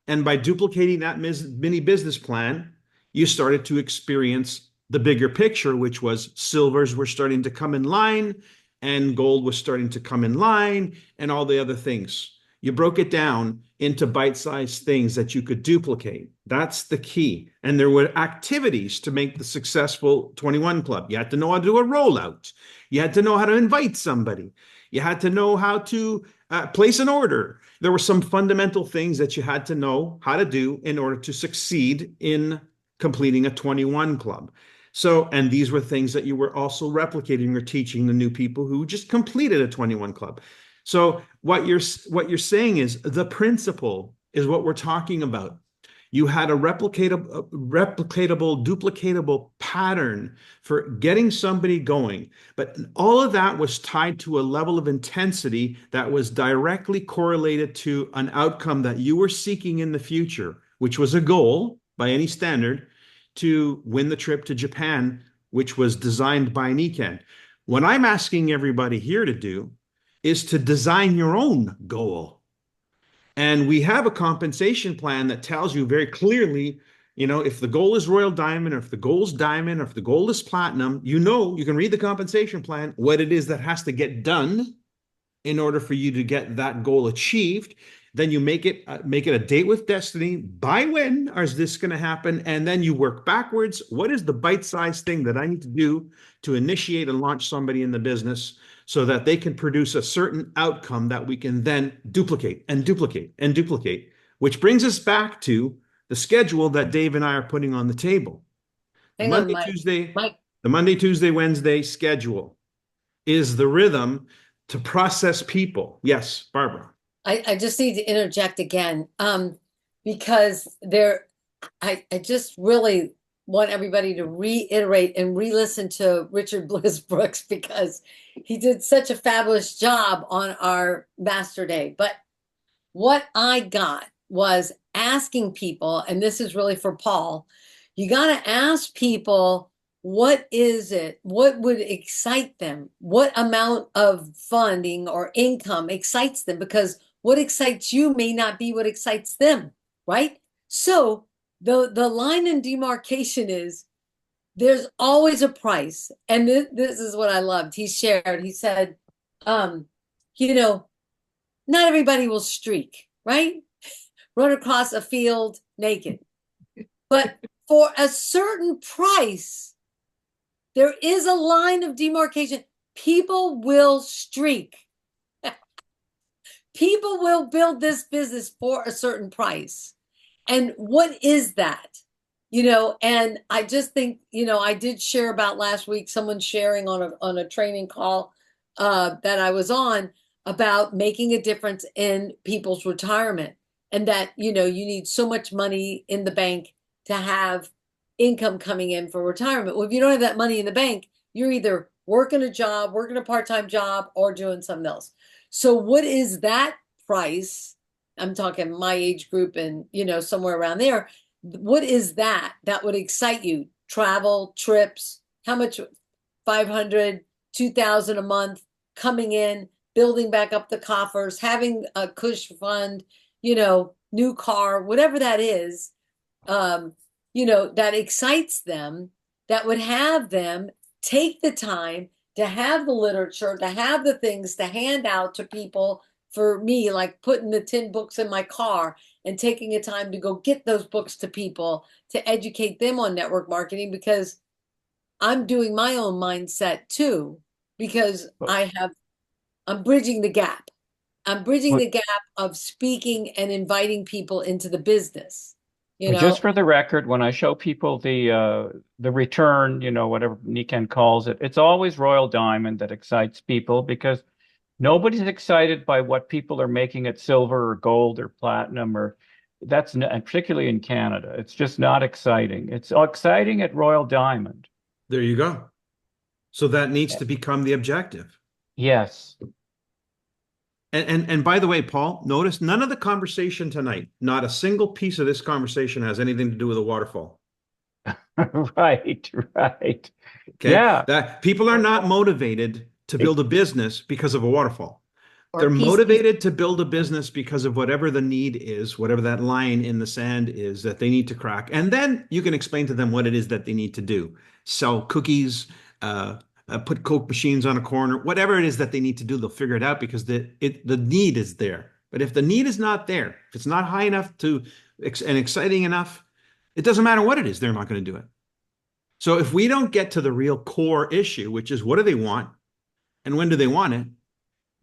A: And by duplicating that mini business plan, you started to experience the bigger picture, which was silvers were starting to come in line and gold was starting to come in line and all the other things. You broke it down into bite-sized things that you could duplicate. That's the key. And there were activities to make the successful 21 Club. You had to know how to do a rollout. You had to know how to invite somebody. You had to know how to place an order. There were some fundamental things that you had to know how to do in order to succeed in completing a 21 Club. So, and these were things that you were also replicating or teaching the new people who just completed a 21 Club. So what you're saying is the principle is what we're talking about. You had a replicatable, duplicatable pattern for getting somebody going. But all of that was tied to a level of intensity that was directly correlated to an outcome that you were seeking in the future, which was a goal by any standard to win the trip to Japan, which was designed by Nikken. What I'm asking everybody here to do is to design your own goal. And we have a compensation plan that tells you very clearly, if the goal is Royal Diamond, or if the goal is Diamond, or if the goal is Platinum, you can read the compensation plan, what it is that has to get done in order for you to get that goal achieved. Then you make it a date with destiny. By when is this going to happen? And then you work backwards. What is the bite-sized thing that I need to do to initiate and launch somebody in the business so that they can produce a certain outcome that we can then duplicate and duplicate and duplicate, which brings us back to the schedule that Dave and I are putting on the table.
B: Hang on, Mike.
A: The Monday, Tuesday, Wednesday schedule is the rhythm to process people. Yes, Barbara.
B: I just need to interject again, because I just really want everybody to reiterate and re-listen to Richard Bliss Brooks, because he did such a fabulous job on our Master Day. But what I got was asking people, and this is really for Paul, you got to ask people, what is it? What would excite them? What amount of funding or income excites them? Because what excites you may not be what excites them, right? So the line in demarcation is there's always a price. And this is what I loved. He shared, he said, not everybody will streak, right? Run across a field naked. But for a certain price, there is a line of demarcation. People will streak. People will build this business for a certain price. And what is that? And I just think, I did share about last week, someone sharing on a training call that I was on about making a difference in people's retirement, and that, you need so much money in the bank to have income coming in for retirement. Well, if you don't have that money in the bank, you're either working a part-time job, or doing something else. So what is that price? I'm talking my age group and, somewhere around there. What is that would excite you? Travel, trips, how much? 500, 2,000 a month coming in, building back up the coffers, having a cush fund, new car, whatever that is, that excites them, that would have them take the time to have the literature, to have the things to hand out to people. For me, like putting the 10 books in my car and taking a time to go get those books to people to educate them on network marketing, because I'm doing my own mindset too, because I'm bridging the gap. I'm bridging the gap of speaking and inviting people into the business, you
C: Just
B: know.
C: for the record, when I show people the return, whatever Nikken calls it, it's always Royal Diamond that excites people because nobody's excited by what people are making at silver or gold or platinum or that's not, and particularly in Canada. It's just not exciting. It's exciting at Royal Diamond.
A: There you go. So that needs to become the objective.
C: Yes.
A: And by the way, Paul, notice none of the conversation tonight, not a single piece of this conversation has anything to do with a waterfall.
C: Right, right.
A: Okay.
C: Yeah.
A: That people are not motivated to build a business because of a waterfall. They're
B: Or PCs.
A: motivated to build a business because of whatever the need is, whatever that line in the sand is that they need to crack. And then you can explain to them what it is that they need to do. Sell cookies, put Coke machines on a corner, whatever it is that they need to do, they'll figure it out because the need is there. But if the need is not there, if it's not high enough and exciting enough, it doesn't matter what it is, they're not going to do it. So if we don't get to the real core issue, which is what do they want and when do they want it,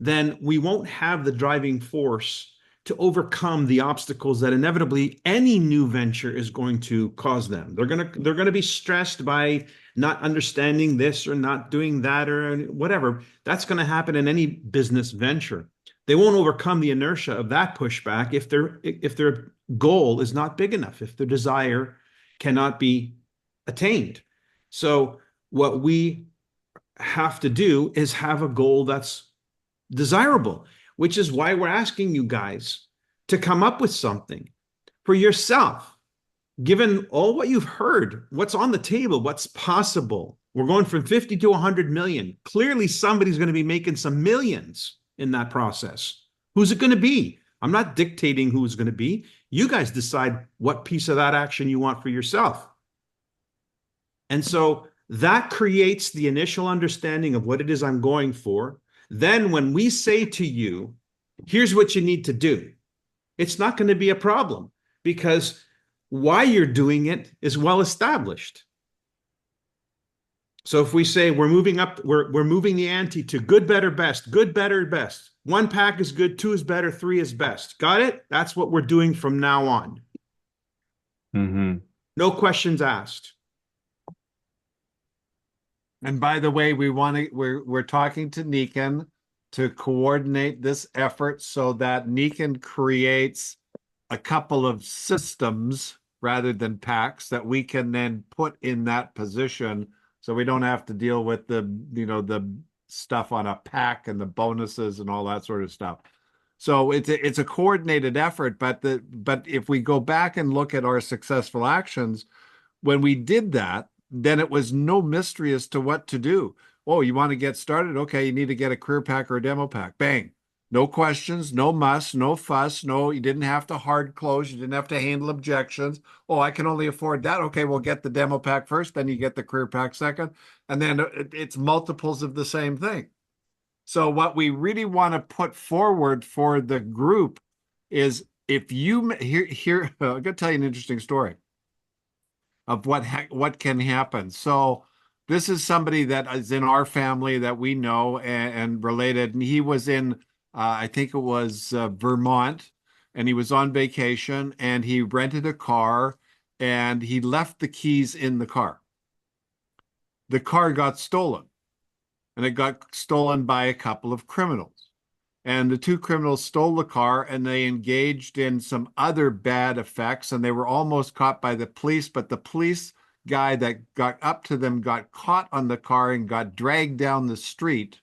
A: then we won't have the driving force to overcome the obstacles that inevitably any new venture is going to cause them. They're going to be stressed by not understanding this or not doing that or whatever. That's going to happen in any business venture. They won't overcome the inertia of that pushback if their goal is not big enough, if their desire cannot be attained. So what we have to do is have a goal that's desirable, which is why we're asking you guys to come up with something for yourself. Given all what you've heard, what's on the table, what's possible. We're going from 50 to 100 million. Clearly, somebody's going to be making some millions in that process. Who's it going to be? I'm not dictating who it's going to be. You guys decide what piece of that action you want for yourself. And so that creates the initial understanding of what it is I'm going for. Then when we say to you, here's what you need to do, it's not going to be a problem because why you're doing it is well established. So if we say we're moving up, we're moving the ante to good, better, best, good, better, best. 1 pack is good, 2 is better, 3 is best. Got it? That's what we're doing from now on.
C: Mm-hmm.
A: No questions asked.
D: And by the way, we're talking to Nikken to coordinate this effort so that Nikken creates a couple of systems rather than packs that we can then put in that position so we don't have to deal with the stuff on a pack and the bonuses and all that sort of stuff. So it's a coordinated effort, but if we go back and look at our successful actions, when we did that, then it was no mystery as to what to do. Oh, you want to get started? Okay, you need to get a career pack or a demo pack. Bang. No questions, no muss, no fuss. No, you didn't have to hard close. You didn't have to handle objections. Oh, I can only afford that. Okay, we'll get the demo pack first, then you get the career pack second. And then it's multiples of the same thing. So what we really want to put forward for the group is if you here, I'm going to tell you an interesting story of what can happen. So this is somebody that is in our family that we know and related. And he was in, I think it was Vermont, and he was on vacation and he rented a car and he left the keys in the car. The car got stolen, and it got stolen by a couple of criminals. And the 2 criminals stole the car and they engaged in some other bad effects, and they were almost caught by the police, but the police guy that got up to them got caught on the car and got dragged down the street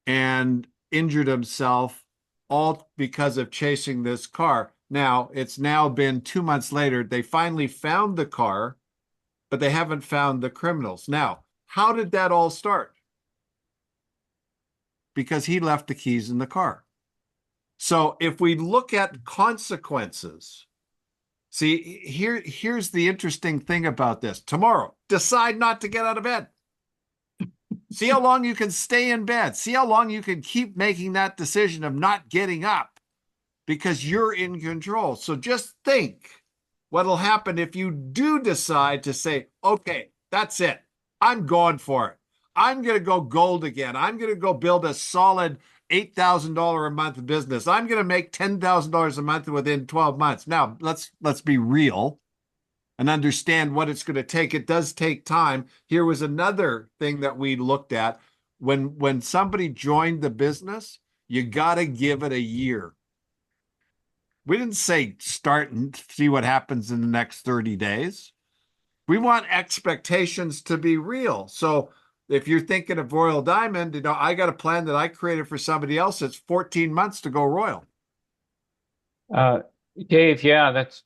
D: and injured himself, all because of chasing this car. Now, it's now been 2 months later. They finally found the car, but they haven't found the criminals. Now, how did that all start? Because he left the keys in the car. So if we look at consequences, see, here's the interesting thing about this. Tomorrow, decide not to get out of bed. See how long you can stay in bed. See how long you can keep making that decision of not getting up because you're in control. So just think what'll happen if you do decide to say, okay, that's it. I'm going for it. I'm going to go gold again. I'm going to go build a solid $8,000 a month business. I'm going to make $10,000 a month within 12 months. Now, let's be real and understand what it's going to take. It does take time. Here was another thing that we looked at. When somebody joined the business, you got to give it a year. We didn't say start and see what happens in the next 30 days. We want expectations to be real. So if you're thinking of Royal Diamond, I got a plan that I created for somebody else. It's 14 months to go Royal.
C: Dave, yeah, that's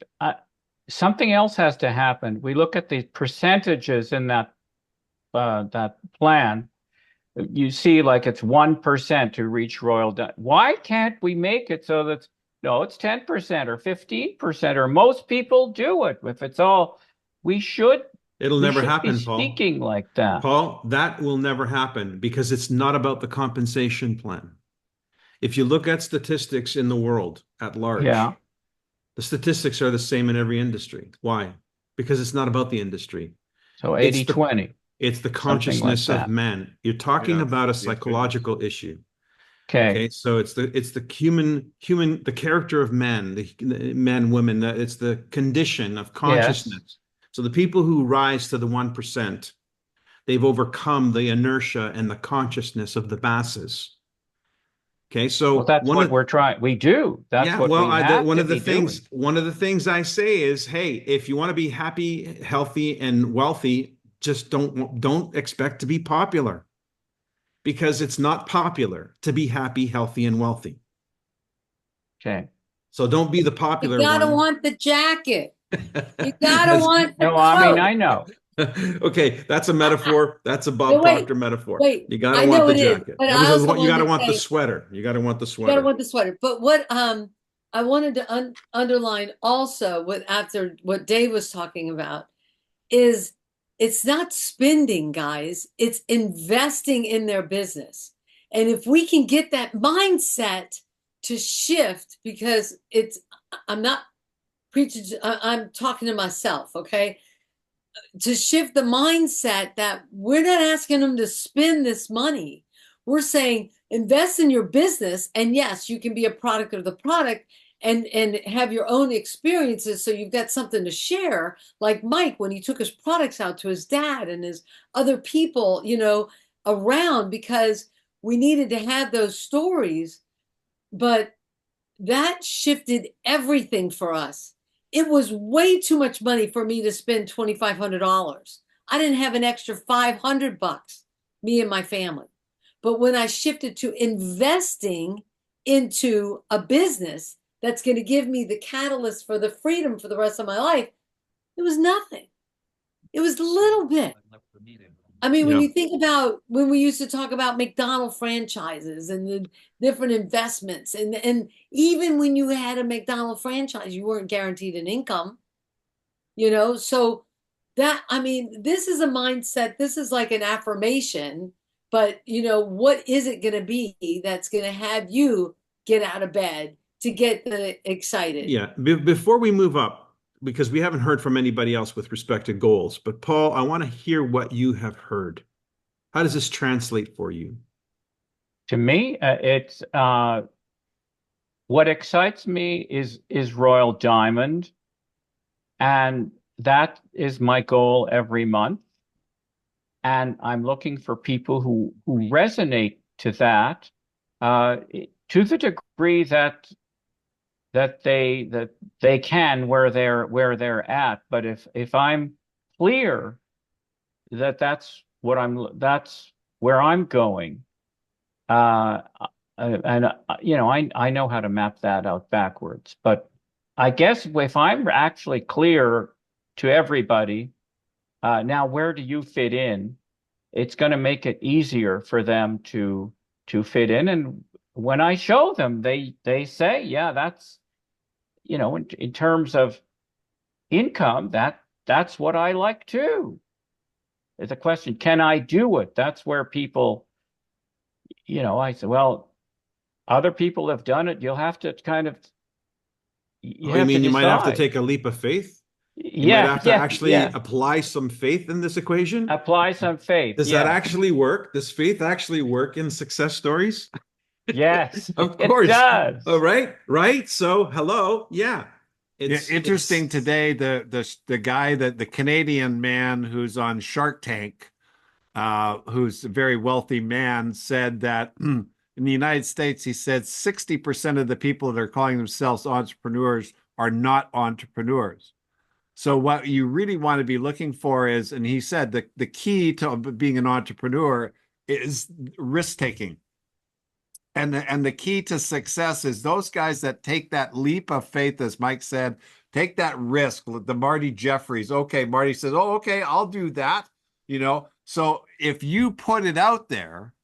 C: something else has to happen. We look at the percentages in that plan. You see, like it's 1% to reach Royal Diamond. Why can't we make it so that it's 10% or 15%, or most people do it? If it's all,
A: It'll never happen, Paul.
C: Speaking like that.
A: Paul, that will never happen because it's not about the compensation plan. If you look at statistics in the world at large, the statistics are the same in every industry. Why? Because it's not about the industry.
C: So 80-20.
A: It's the consciousness of man. You're talking about a psychological issue. Okay. So it's the human, the character of man, the men, women. It's the condition of consciousness. Yes. So the people who rise to the 1%, they've overcome the inertia and the consciousness of the masses. Okay, so
C: that's what we're trying. We do. That's what we have
A: one of the things I say is, hey, if you want to be happy, healthy, and wealthy, just don't expect to be popular, because it's not popular to be happy, healthy, and wealthy.
C: Okay.
A: So don't be the popular one.
B: You gotta want the jacket. You gotta want the coat.
C: I mean, I know.
A: Okay, that's a metaphor. That's a Bob Proctor metaphor.
B: You
A: gotta want the jacket.
B: But
A: you gotta want the sweater. You gotta want the sweater.
B: You gotta want the sweater. But what I wanted to underline also after what Dave was talking about is it's not spending, guys. It's investing in their business. And if we can get that mindset to shift, because I'm not preaching, I'm talking to myself, okay? To shift the mindset that we're not asking them to spend this money. We're saying invest in your business. And yes, you can be a product of the product and have your own experiences. So you've got something to share, like Mike, when he took his products out to his dad and his other people, around, because we needed to have those stories. But that shifted everything for us. It was way too much money for me to spend $2,500. I didn't have an extra $500, me and my family. But when I shifted to investing into a business that's going to give me the catalyst for the freedom for the rest of my life, it was nothing. It was a little bit. I mean, when you think about when we used to talk about McDonald's franchises and the different investments, and even when you had a McDonald's franchise, you weren't guaranteed an income, so that, I mean, this is a mindset. This is like an affirmation, but what is it going to be that's going to have you get out of bed to get excited?
A: Yeah. Before we move up, because we haven't heard from anybody else with respect to goals, but Paul, I want to hear what you have heard. How does this translate for you?
C: To me, it's what excites me is Royal Diamond, and that is my goal every month. And I'm looking for people who resonate to that, to the degree that they can where they're at. But if I'm clear that that's where I'm going, and I know how to map that out backwards. But I guess if I'm actually clear to everybody, now where do you fit in? It's going to make it easier for them to fit in. And when I show them, they say, yeah, that's, in terms of income, that's what I like too. It's a question, can I do it? That's where people, I say, well, other people have done it. You'll have to kind of,
A: you might have to take a leap of faith? You might have to actually apply some faith in this equation?
C: Apply some faith.
A: Does that actually work? Does faith actually work in success stories?
C: Yes,
A: Of
C: it
A: course.
C: does.
A: All right. Right. So hello. Yeah.
D: Interesting
A: It's
D: today, the guy that the Canadian man who's on Shark Tank, who's a very wealthy man, said that in the United States, he said 60% of the people that are calling themselves entrepreneurs are not entrepreneurs. So what you really want to be looking for is, and he said the key to being an entrepreneur is risk taking. And the key to success is those guys that take that leap of faith, as Mike said, take that risk. The Marty Jeffries. Okay, Marty says, "Oh, okay, I'll do that." So if you put it out there,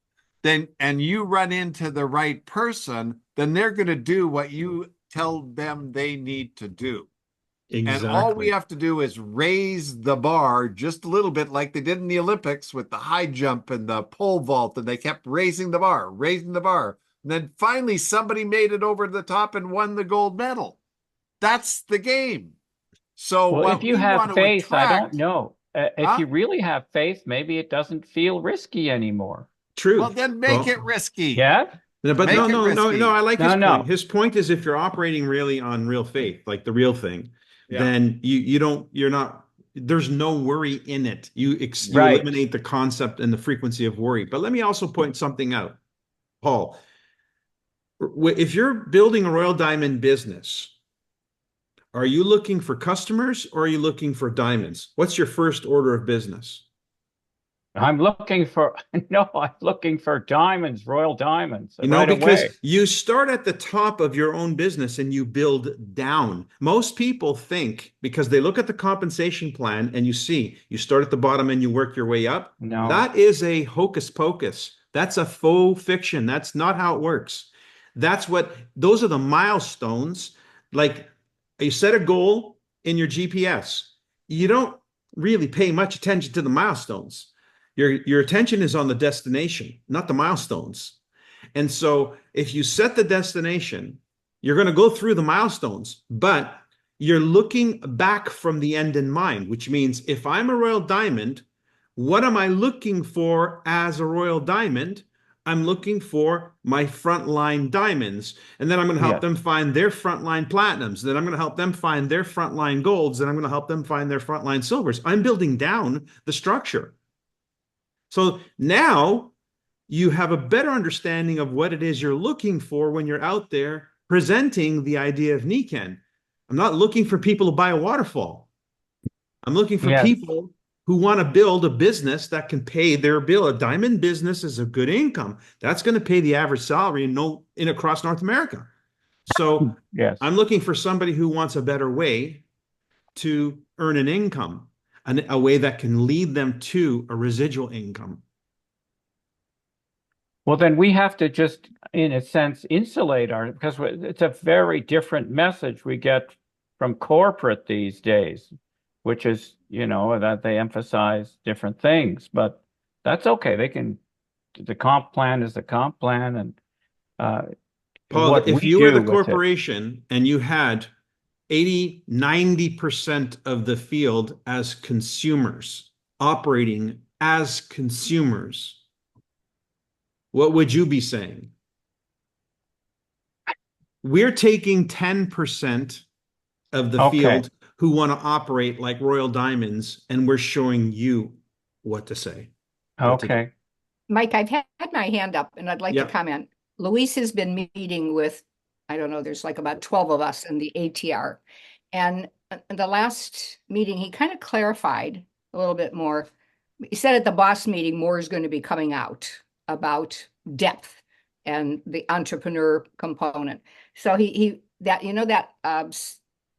D: then and you run into the right person, then they're going to do what you tell them they need to do. And all we
A: exactly.
D: have to do is raise the bar just a little bit, like they did in the Olympics with the high jump and the pole vault, and they kept raising the bar, raising the bar. And then finally, somebody made it over the top and won the gold medal. That's the game. So,
C: Well, if
D: what
C: you
D: we
C: have
D: want to
C: faith, I don't
D: attract,
C: know. If
D: huh?
C: you really have faith, maybe it doesn't feel risky anymore.
D: Well,
A: True.
D: then make it
A: Well,
D: risky.
C: Yeah?
A: no, but no,
D: Make it
A: no, no, no.
D: risky.
A: I like his
C: No,
A: point.
C: no.
A: His point is if you're operating really on real faith, like the real thing,
D: Yeah.
A: then you don't you're not there's no worry in it. You
C: Right.
A: eliminate the concept and the frequency of worry. But let me also point something out, Paul. If you're building a Royal Diamond business, are you looking for customers or are you looking for diamonds? What's your first order of business?
C: I'm looking for, no, I'm looking for diamonds, royal diamonds right
A: Because
C: away.
A: you start at the top of your own business and you build down. Most people think because they look at the compensation plan and you see you start at the bottom and you work your way up.
C: No.
A: That is a hocus pocus. That's a faux fiction. That's not how it works. Those are the milestones. Like you set a goal in your GPS. You don't really pay much attention to the milestones. Your attention is on the destination, not the milestones. And so if you set the destination, you're going to go through the milestones, but you're looking back from the end in mind, which means if I'm a Royal Diamond, what am I looking for as a Royal Diamond? I'm looking for my frontline diamonds. And then I'm going to help
C: Yes.
A: them find their frontline platinums. Then I'm going to help them find their frontline golds. Then I'm going to help them find their frontline silvers. I'm building down the structure. So now you have a better understanding of what it is you're looking for when you're out there presenting the idea of Nikken. I'm not looking for people to buy a waterfall. I'm looking for
C: Yes.
A: people who want to build a business that can pay their bill. A diamond business is a good income. That's going to pay the average salary in across North America. So
C: Yes.
A: I'm looking for somebody who wants a better way to earn an income, a way that can lead them to a residual income.
C: Well, then we have to just, in a sense, insulate because it's a very different message we get from corporate these days, which is, that they emphasize different things, but that's okay. The comp plan is the comp plan, and
A: Paul,
C: what
A: if
C: we
A: you were
C: do
A: the
C: with it.
A: corporation and you had 80, 90% of the field as consumers, operating as consumers, what would you be saying? We're taking 10% of the
C: Okay.
A: field who want to operate like Royal Diamonds, and we're showing you what to say, what to do.
C: Okay.
E: Mike, I've had my hand up and I'd like to
A: Yep.
E: comment. Luis has been meeting with, I don't know, there's like about 12 of us in the ATR. And in the last meeting, he kind of clarified a little bit more. He said at the boss meeting, more is going to be coming out about depth and the entrepreneur component. So that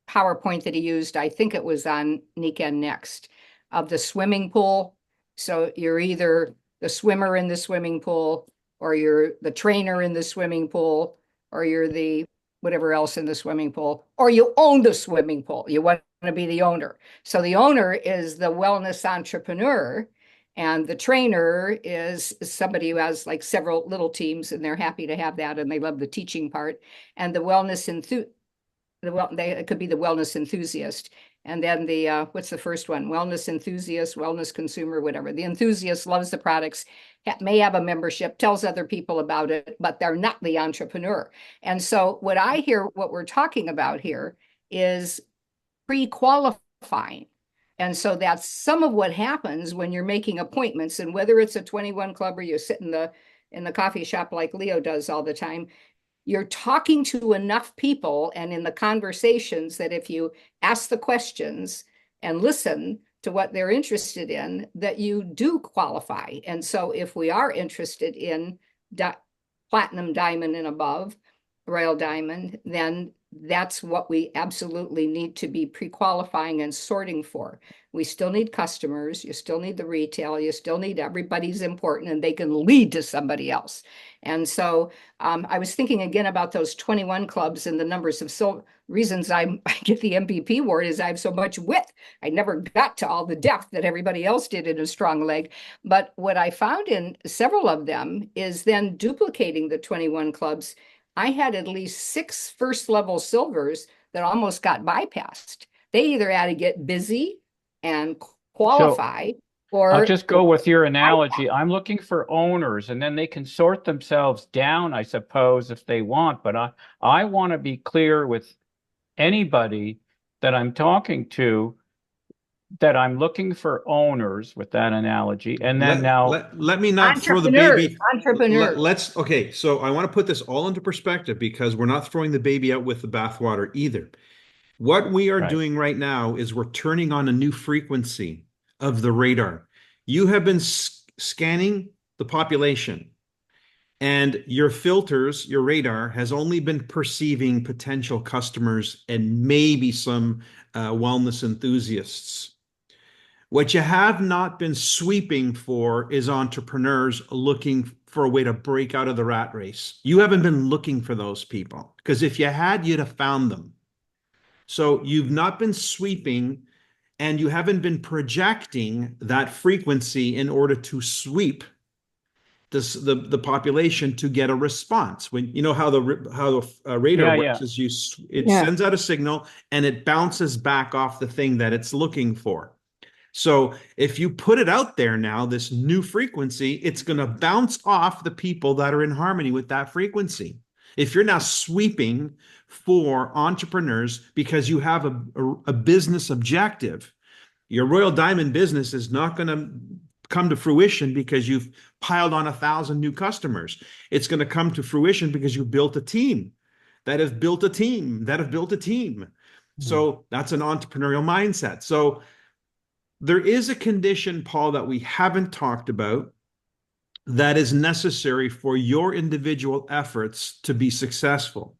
E: PowerPoint that he used, I think it was on Nikken Next, of the swimming pool. So you're either the swimmer in the swimming pool, or you're the trainer in the swimming pool, or you're the whatever else in the swimming pool, or you own the swimming pool. You want to be the owner. So the owner is the wellness entrepreneur, and the trainer is somebody who has like several little teams, and they're happy to have that, and they love the teaching part. And the wellness it could be the wellness enthusiast. And then the what's the first one? Wellness enthusiast, wellness consumer, whatever. The enthusiast loves the products, may have a membership, tells other people about it, but they're not the entrepreneur. And so what I hear, what we're talking about here is pre-qualifying. And so that's some of what happens when you're making appointments, and whether it's a 21 club or you sit in the coffee shop like Leo does all the time, you're talking to enough people and in the conversations that if you ask the questions and listen to what they're interested in, that you do qualify. And so if we are interested in platinum, diamond, and above, royal diamond, then that's what we absolutely need to be pre-qualifying and sorting for. We still need customers, you still need the retail, you still need everybody's important, and they can lead to somebody else. And so I was thinking again about those 21 clubs and the numbers of reasons I get the MVP award is I have so much width. I never got to all the depth that everybody else did in a strong leg. But what I found in several of them is then duplicating the 21 clubs. I had at least 6 first level silvers that almost got bypassed. They either had to get busy and qualify, or
C: I'll just go with your analogy. I'm looking for owners, and then they can sort themselves down, I suppose, if they want. But I want to be clear with anybody that I'm talking to that I'm looking for owners with that analogy. And then
A: let me not throw the baby.
E: Entrepreneurs.
A: Okay, so I want to put this all into perspective because we're not throwing the baby out with the bathwater either. What we are doing right now is we're turning on a new frequency of the radar. You have been scanning the population, and your filters, your radar has only been perceiving potential customers and maybe some wellness enthusiasts. What you have not been sweeping for is entrepreneurs looking for a way to break out of the rat race. You haven't been looking for those people, because if you had, you'd have found them. So you've not been sweeping, and you haven't been projecting that frequency in order to sweep the population to get a response. When you know how the radar works is it sends out a signal and it bounces back off the thing that it's looking for. So if you put it out there now, this new frequency, it's going to bounce off the people that are in harmony with that frequency. If you're now sweeping for entrepreneurs because you have a business objective, your Royal Diamond business is not going to come to fruition because you've piled on 1,000 new customers. It's going to come to fruition because you built a team that have built a team that have built a team. So that's an entrepreneurial mindset. So there is a condition, Paul, that we haven't talked about that is necessary for your individual efforts to be successful.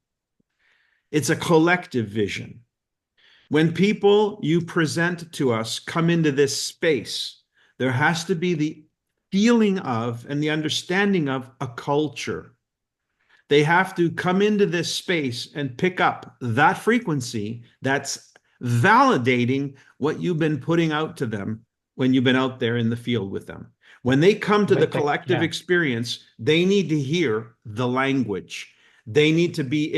A: It's a collective vision. When people you present to us come into this space, there has to be the feeling of and the understanding of a culture. They have to come into this space and pick up that frequency that's validating what you've been putting out to them when you've been out there in the field with them. When they come to the collective experience, they need to hear the language. It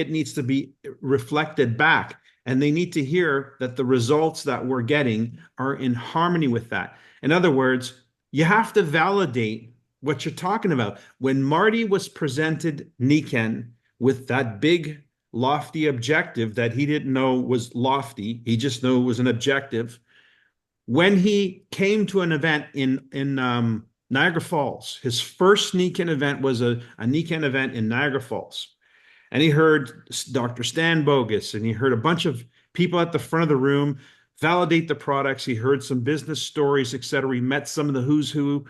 A: needs to be reflected back, and they need to hear that the results that we're getting are in harmony with that. In other words, you have to validate what you're talking about. When Marty was presented Nikken with that big lofty objective that he didn't know was lofty, he just knew it was an objective. When he came to an event in Niagara Falls, his first Nikken event was a Nikken event in Niagara Falls. And he heard Dr. Stan Bogus, and he heard a bunch of people at the front of the room validate the products. He heard some business stories, etc. He met some of the who's who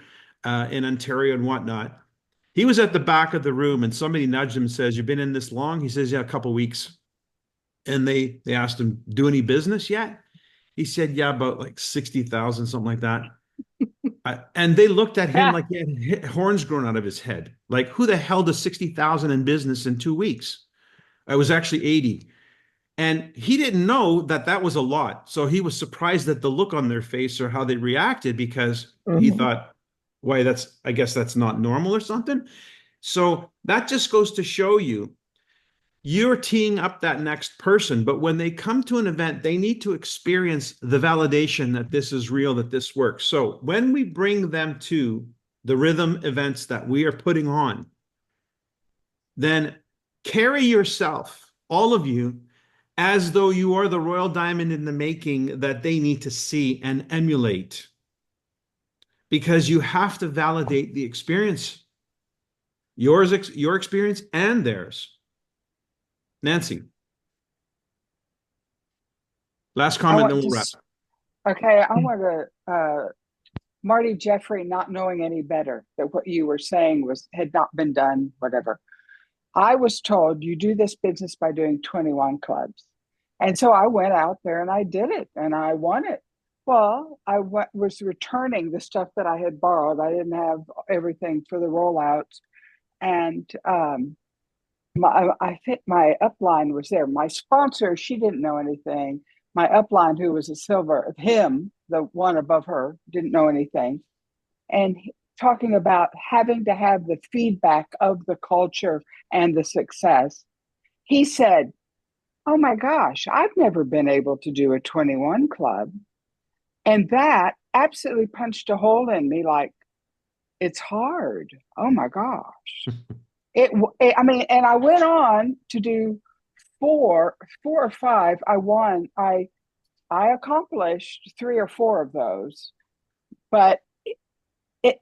A: in Ontario and whatnot. He was at the back of the room, and somebody nudged him and says, "You've been in this long?" He says, "Yeah, a couple of weeks." And they asked him, "Do any business yet?" He said, "Yeah, about like 60,000, something like that." And they looked at him like he had horns growing out of his head. Like, who the hell does 60,000 in business in 2 weeks? It was actually 80. And he didn't know that that was a lot. So he was surprised at the look on their face or how they reacted, because he thought, why, I guess that's not normal or something. So that just goes to show you, you're teeing up that next person, but when they come to an event, they need to experience the validation that this is real, that this works. So when we bring them to the rhythm events that we are putting on, then carry yourself, all of you, as though you are the royal diamond in the making that they need to see and emulate. Because you have to validate the experience, your experience and theirs. Nancy, last
F: I
A: comment, then
F: want
A: we'll
F: to,
A: wrap.
F: okay, I want to, Marty Jeffrey not knowing any better, that what you were saying had not been done, whatever. I was told you do this business by doing 21 clubs. And so I went out there and I did it and I won it. Well, was returning the stuff that I had borrowed. I didn't have everything for the rollouts. And I think my upline was there. My sponsor, she didn't know anything. My upline, who was a silver, the one above her, didn't know anything. And talking about having to have the feedback of the culture and the success, he said, "Oh my gosh, I've never been able to do a 21 club." And that absolutely punched a hole in me, like, it's hard. Oh my gosh. I mean, and I went on to do four or five. I won. I accomplished 3 or 4 of those. But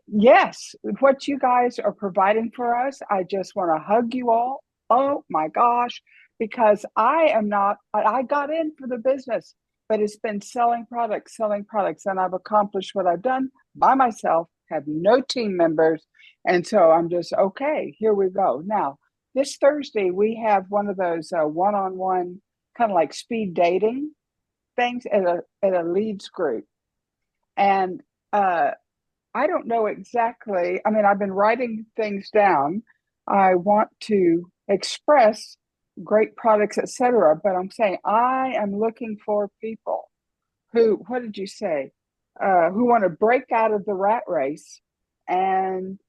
F: yes, what you guys are providing for us, I just want to hug you all. Oh my gosh, because I got in for the business, but it's been selling products, and I've accomplished what I've done by myself, have no team members. And so I'm just, okay, here we go. Now, this Thursday, we have one of those one-on-one kind of like speed dating things at a leads group. And I don't know exactly. I mean, I've been writing things down. I want to express great products, etc. But I'm saying I am looking for people who, what did you say, who want to break out of the rat race and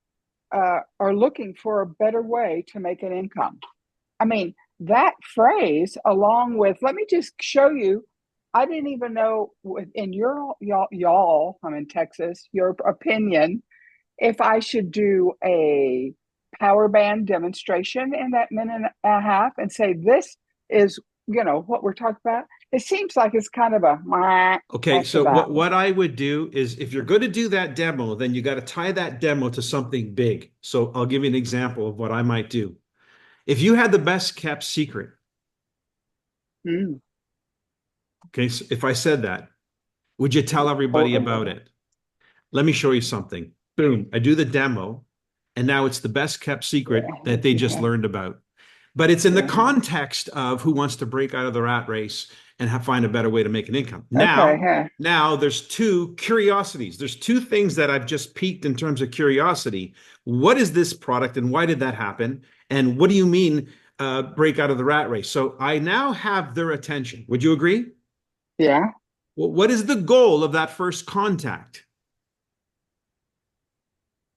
F: are looking for a better way to make an income. I mean, that phrase, along with, let me just show you. I didn't even know in y'all, I'm in Texas, your opinion, if I should do a power band demonstration in that minute and a half and say, this is, what we're talking about. It seems like it's kind of a
A: Okay,
F: after
A: so
F: that.
A: what I would do is if you're going to do that demo, then you got to tie that demo to something big. So I'll give you an example of what I might do. If you had the best kept secret,
F: Mm.
A: okay, so if I said that, would you tell everybody about it? Let me show you something. Boom, I do the demo, and now it's the best kept secret that they just learned about. But it's in the context of who wants to break out of the rat race and find a better way to make an income. Now there's 2 curiosities. There's 2 things that I've just piqued in terms of curiosity. What is this product and why did that happen? And what do you mean break out of the rat race? So I now have their attention. Would you agree?
F: Yeah.
A: Well, what is the goal of that first contact?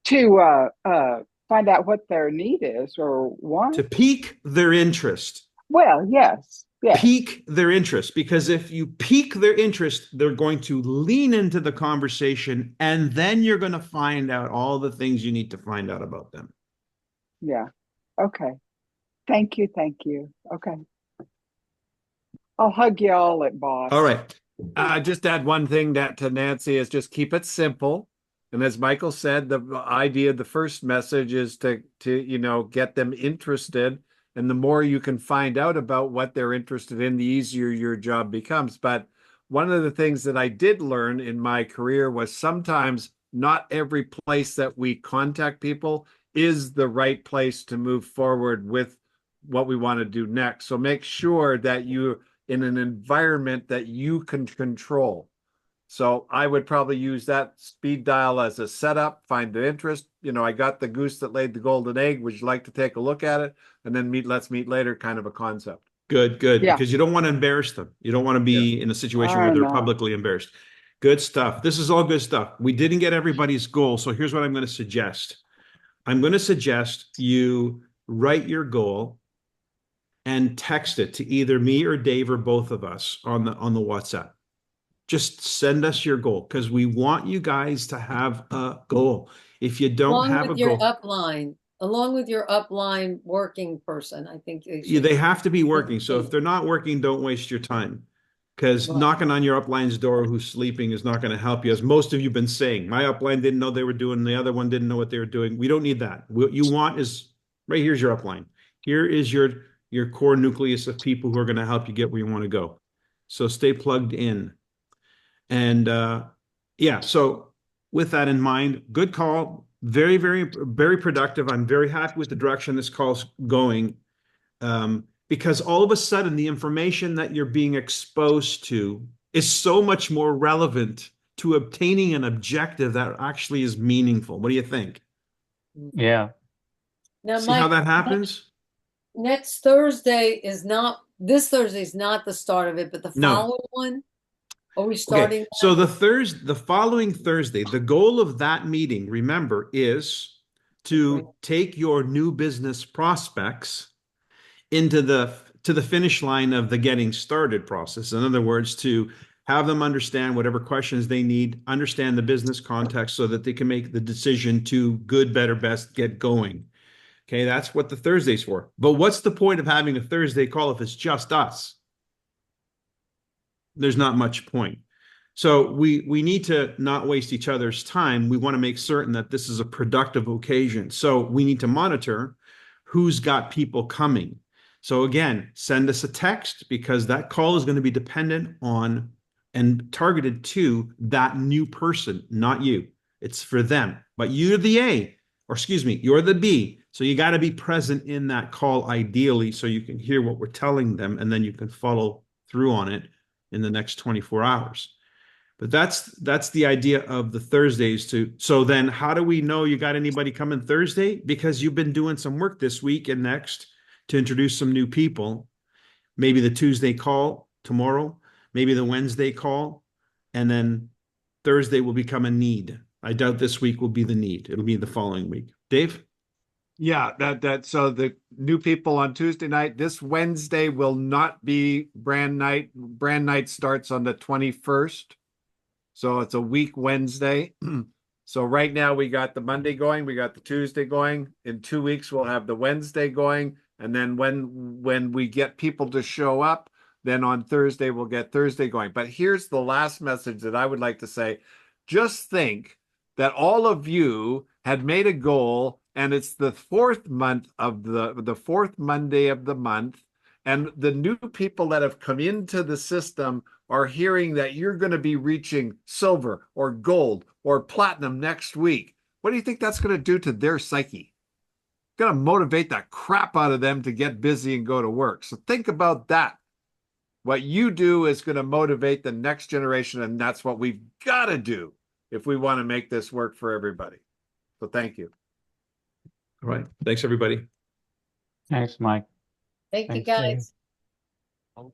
F: To find out what their need is or want.
A: To pique their interest.
F: Well, yes.
A: Pique their interest, because if you pique their interest, they're going to lean into the conversation, and then you're going to find out all the things you need to find out about them.
F: Yeah. Okay. Thank you. Okay. I'll hug you all at boss.
A: All right.
D: Just add one thing to Nancy is just keep it simple. And as Michael said, the idea, the first message is to get them interested. And the more you can find out about what they're interested in, the easier your job becomes. But one of the things that I did learn in my career was sometimes not every place that we contact people is the right place to move forward with what we want to do next. So make sure that you're in an environment that you can control. So I would probably use that speed dial as a setup, find the interest. I got the goose that laid the golden egg. Would you like to take a look at it? And then let's meet later kind of a concept.
A: Good.
F: Yeah.
A: Because you don't want to embarrass them. You don't want to be in a situation where they're publicly embarrassed. Good stuff. This is all good stuff. We didn't get everybody's goal. So here's what I'm going to suggest. I'm going to suggest you write your goal and text it to either me or Dave or both of us on the WhatsApp. Just send us your goal, because we want you guys to have a goal. If you don't
B: Along
A: have a
B: with your
A: goal,
B: upline working person, I think they
A: yeah,
B: should.
A: they have to be working. So if they're not working, don't waste your time, because
B: Right.
A: knocking on your upline's door who's sleeping is not going to help you. As most of you have been saying, my upline didn't know they were doing, the other one didn't know what they were doing. We don't need that. What you want is, right here's your upline. Here is your core nucleus of people who are going to help you get where you want to go. So stay plugged in. And yeah, so with that in mind, good call. Very, very, very productive. I'm very happy with the direction this call's going, because all of a sudden the information that you're being exposed to is so much more relevant to obtaining an objective that actually is meaningful. What do you think?
C: Yeah.
B: Now,
A: See how
B: Mike,
A: that happens?
B: next Thursday is not, this Thursday is not the start of it, but the
A: No.
B: following one? Are we
A: Okay,
B: starting?
A: so the following Thursday, the goal of that meeting, remember, is to take your new business prospects into to the finish line of the getting started process. In other words, to have them understand whatever questions they need, understand the business context so that they can make the decision to good, better, best, get going. Okay, that's what the Thursday's for. But what's the point of having a Thursday call if it's just us? There's not much point. So we need to not waste each other's time. We want to make certain that this is a productive occasion. So we need to monitor who's got people coming. So again, send us a text, because that call is going to be dependent on and targeted to that new person, not you. It's for them. But you're the A, or excuse me, you're the B. So you got to be present in that call ideally, so you can hear what we're telling them, and then you can follow through on it in the next 24 hours. But that's the idea of the Thursdays too. So then how do we know you got anybody coming Thursday? Because you've been doing some work this week and next to introduce some new people. Maybe the Tuesday call tomorrow, maybe the Wednesday call, and then Thursday will become a need. I doubt this week will be the need. It'll be the following week. Dave?
D: Yeah, so the new people on Tuesday night. This Wednesday will not be brand night. Brand night starts on the 21st. So it's a week Wednesday. So right now we got the Monday going, we got the Tuesday going. In 2 weeks we'll have the Wednesday going, and then when we get people to show up, then on Thursday we'll get Thursday going. But here's the last message that I would like to say. Just think that all of you had made a goal, and it's the fourth month of the fourth Monday of the month, and the new people that have come into the system are hearing that you're going to be reaching silver or gold or platinum next week. What do you think that's going to do to their psyche? It's going to motivate the crap out of them to get busy and go to work. So think about that. What you do is going to motivate the next generation, and that's what we've got to do if we want to make this work for everybody. So thank you.
A: All right. Thanks, everybody.
C: Thanks, Mike.
B: Thank you,
C: Thanks, Dave.
B: guys.